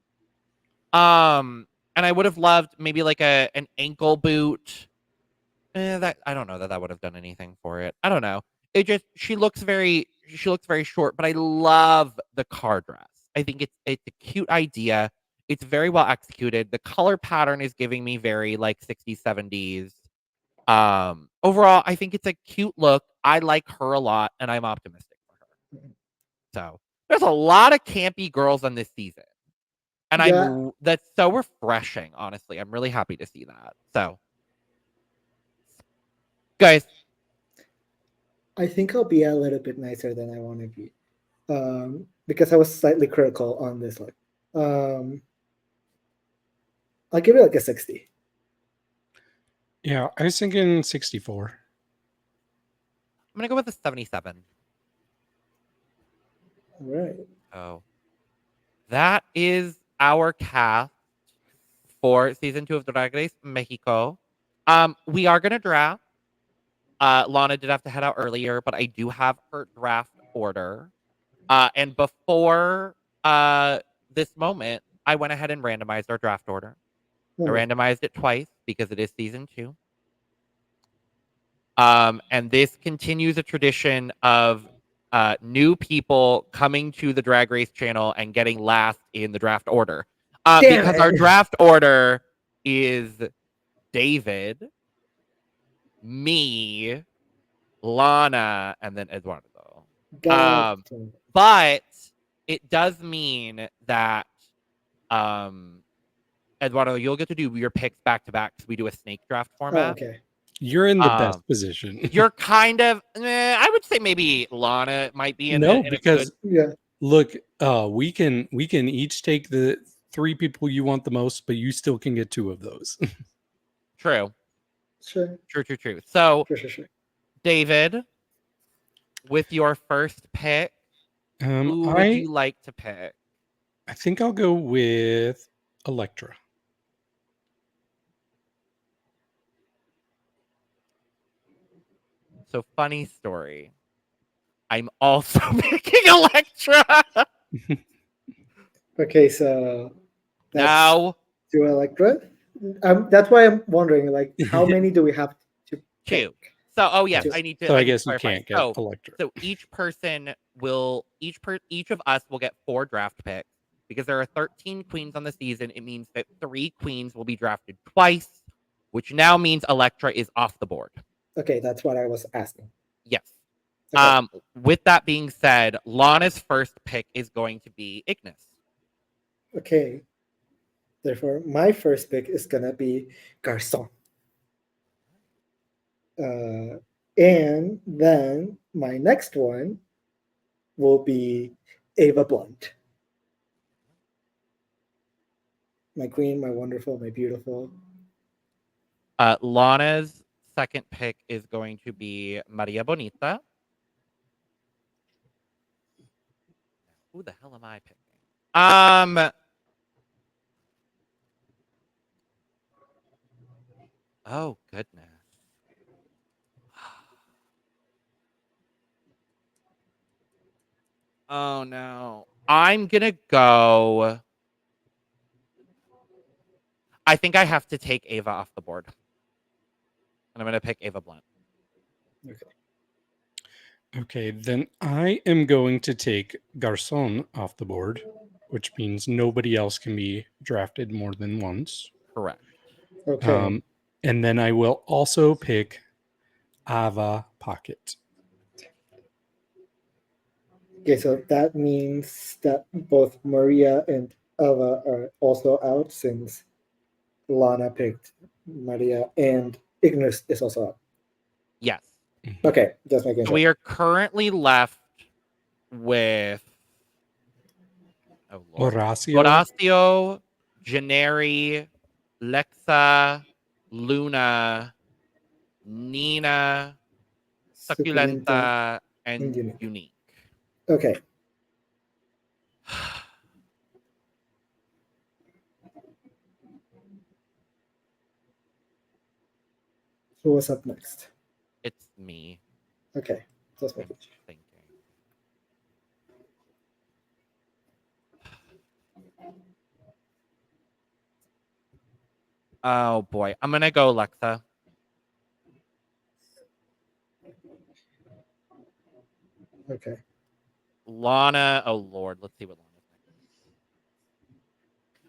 And I would have loved maybe like an ankle boot. That I don't know that would have done anything for it. I don't know. It just she looks very short, but I love the car dress. I think it's a cute idea. It's very well executed. The color pattern is giving me very like 60s, 70s. Overall, I think it's a cute look. I like her a lot, and I'm optimistic for her. So there's a lot of campy girls on this season. And that's so refreshing, honestly. I'm really happy to see that. So guys, I think I'll be a little bit nicer than I want to be, because I was slightly critical on this look. I'll give it like a 60. Yeah, I was thinking 64. I'm gonna go with a 77. All right. Oh, that is our cast for season 2 of Drag Race Mexico. We are gonna draft. Lana did have to head out earlier, but I do have her draft order. And before this moment, I went ahead and randomized our draft order. I Okay. randomized it twice because it is season 2. And this continues a tradition of new people coming to the Drag Race channel and getting last in the draft order. Damn Because it. our draft order is David, me, Lana, and then Eduardo. Got But it does mean that Eduardo, you'll get to do your picks back to back because we do a snake draft Oh, format. okay. You're in the best position. You're kind of, I would say maybe Lana might be in No, in a because good, Yeah. look, we can each take the 3 people you want the most, but you still can get 2 of those. true. Sure. So, Sure. David, with your first pick, who would you like to pick? I think I'll go with Elektra. So, funny story. I'm also picking Elektra. Okay, so that's Now, to Elektra. That's why I'm wondering, like, how many do we have to 2. pick? So, oh yes, Two. I need to. So I need to guess you clarify. can't get Elektra. So each person will each of us will get 4 draft picks because there are 13 queens on the season. It means that 3 queens will be drafted twice, which now means Elektra is off the board. Okay, that's what I was asking. Yes. Okay. With that being said, Lana's first pick is going to be Ignus. Okay. Therefore, my first pick is gonna be Garconne. And then my next one will be Ava Blunt. My queen, my wonderful, my beautiful. Lana's second pick is going to be Maria Bonita. Who the hell am I picking? Oh goodness. Oh no. I'm gonna go. I think I have to take Ava off the board. And I'm gonna pick Ava Blunt. Okay, then I am going to take Garconne off the board, which means nobody else can be drafted more than once. Correct. Okay. And then I will also pick Ava Pocket. Okay, so that means that both Maria and Ava are also out since Lana picked Maria and Ignus is also out. Yes. Okay, just making So sure. we are currently left with Horacio, Jenary, Leexa, Luna, Nina, Suculenta, and Unique. Okay. So what's up next? It's me. Okay, just making sure. Thinking. Oh boy, I'm gonna go Leexa. Okay. Lana. Oh lord, let's see what Lana's next.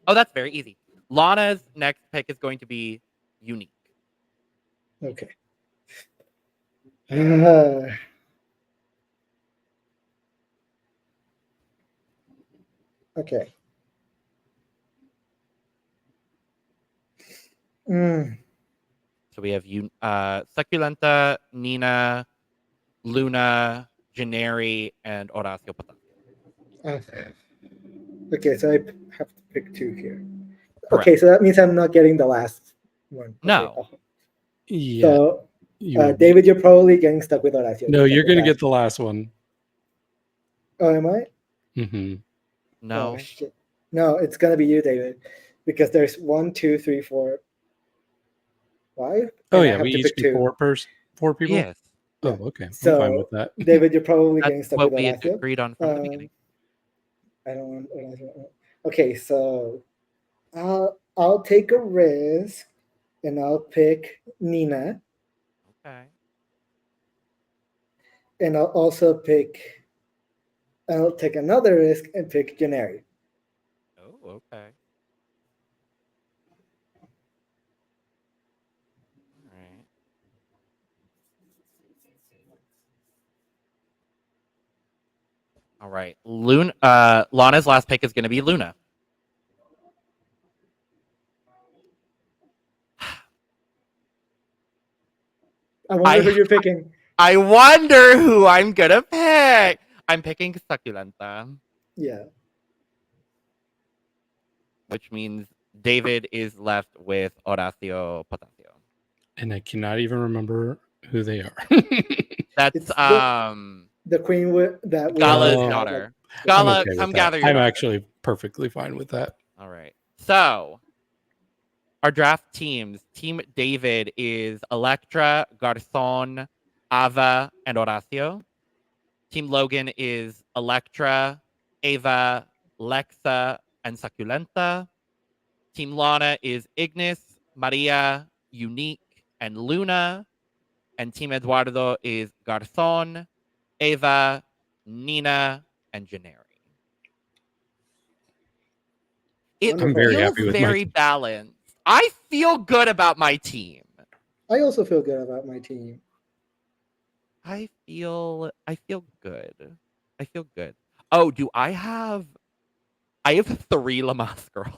Oh, that's very easy. Lana's next pick is going to be Unique. Okay. Okay. So we have Suculenta, Nina, Luna, Jenary, and Horacio Potasio. Okay, so I have to pick 2 here. Correct. Okay, so that means I'm not getting the last one. No. Okay. Yeah. So, David, you're probably getting stuck with Horacio. No, you're going to get the last one. Oh, am I? Mm-hmm. No. Oh, shit. No, it's going to be you, David, because there's 1, 2, 3, 4, 5. Oh, yeah, we each do 4 people? Yes. Oh, okay. So, I'm fine with that. David, you're probably getting That's stuck what with we had Horacio. agreed on from the beginning. I don't want. Okay, so I'll take a risk and I'll pick Nina. Okay. And I'll take another risk and pick Jenary. Oh, okay. All right. All right. Lana's last pick is going to be Luna. I wonder who you're picking. I wonder who I'm going to pick. I'm picking Suculenta, Yeah. which means David is left with Horacio Potasio. And I cannot even remember who they are. That's It's the queen that we Gala's Oh. daughter. I'm Gala, okay with come that. gather your I'm daughter. actually perfectly fine with that. All right. So, our draft teams. Team David is Elektra, Garconne, Ava, and Horacio. Team Logan is Elektra, Ava, Leexa, and Suculenta. Team Lana is Ignus, Maria, Unique, and Luna. And Team Eduardo is Garconne, Eva, Nina, and Jenary. It I'm very feels happy with my very team. balanced. I feel good about my team. I also feel good about my team. I feel good. I feel good. Oh, I have 3 Lamaze girls.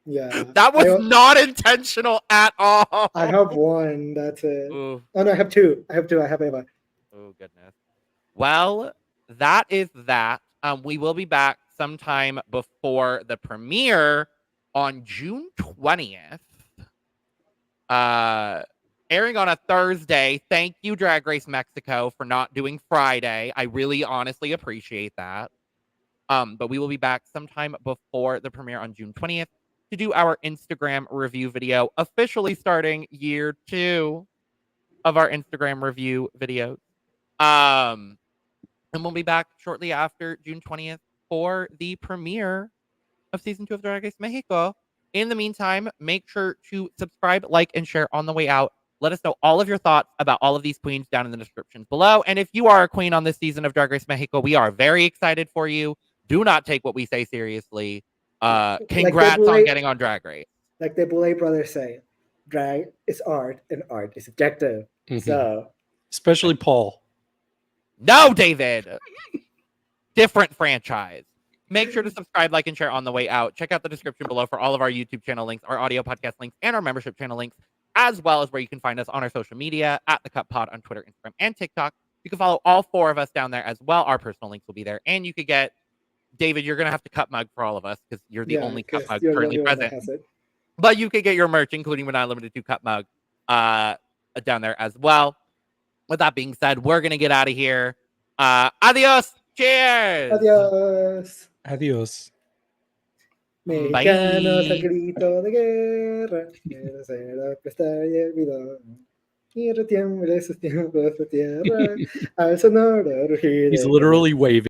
Yeah. That was not intentional at all. I have one. That's it. Ooh. Oh no, I have two. I have Ava. Oh goodness. Well, that is that. We will be back sometime before the premiere on June 20th. Airing on a Thursday. Thank you, Drag Race Mexico, for not doing Friday. I really honestly appreciate that. But we will be back sometime before the premiere on June 20th to do our Instagram review video, officially starting year 2 of our Instagram review videos. And we'll be back shortly after June 20th for the premiere of season 2 of Drag Race Mexico. In the meantime, make sure to subscribe, like, and share on the way out. Let us know all of your thoughts about all of these queens down in the descriptions below. And if you are a queen on this season of Drag Race Mexico, we are very excited for you. Do not take what we say seriously. Congrats on getting on Drag Race. Like the Boulay brothers say, drag is art and art is subjective. Mhm. So, especially Paul. No, David. Different franchise. Make sure to subscribe, like, and share on the way out. Check out the description below for all of our YouTube channel links, our audio podcast links, and our membership channel links, as well as where you can find us on our social media at The Cut Pod on Twitter, Instagram, and TikTok. You can follow all 4 of us down there as well. Our personal links will be there. And you could get, David, you're going to have to cut mug for all of us because you're the only cut mug currently present. But you could get your merch, including We're Not Limited to Cut Mug, down there as well. With that being said, we're going to get out of here. Adios. Cheers. Adios. Adios. Mexicanos al grito de guerra, el cero que está y el bidón. Y retiembre sus tiempos de tierra, al sonoro rugir. He's literally waving.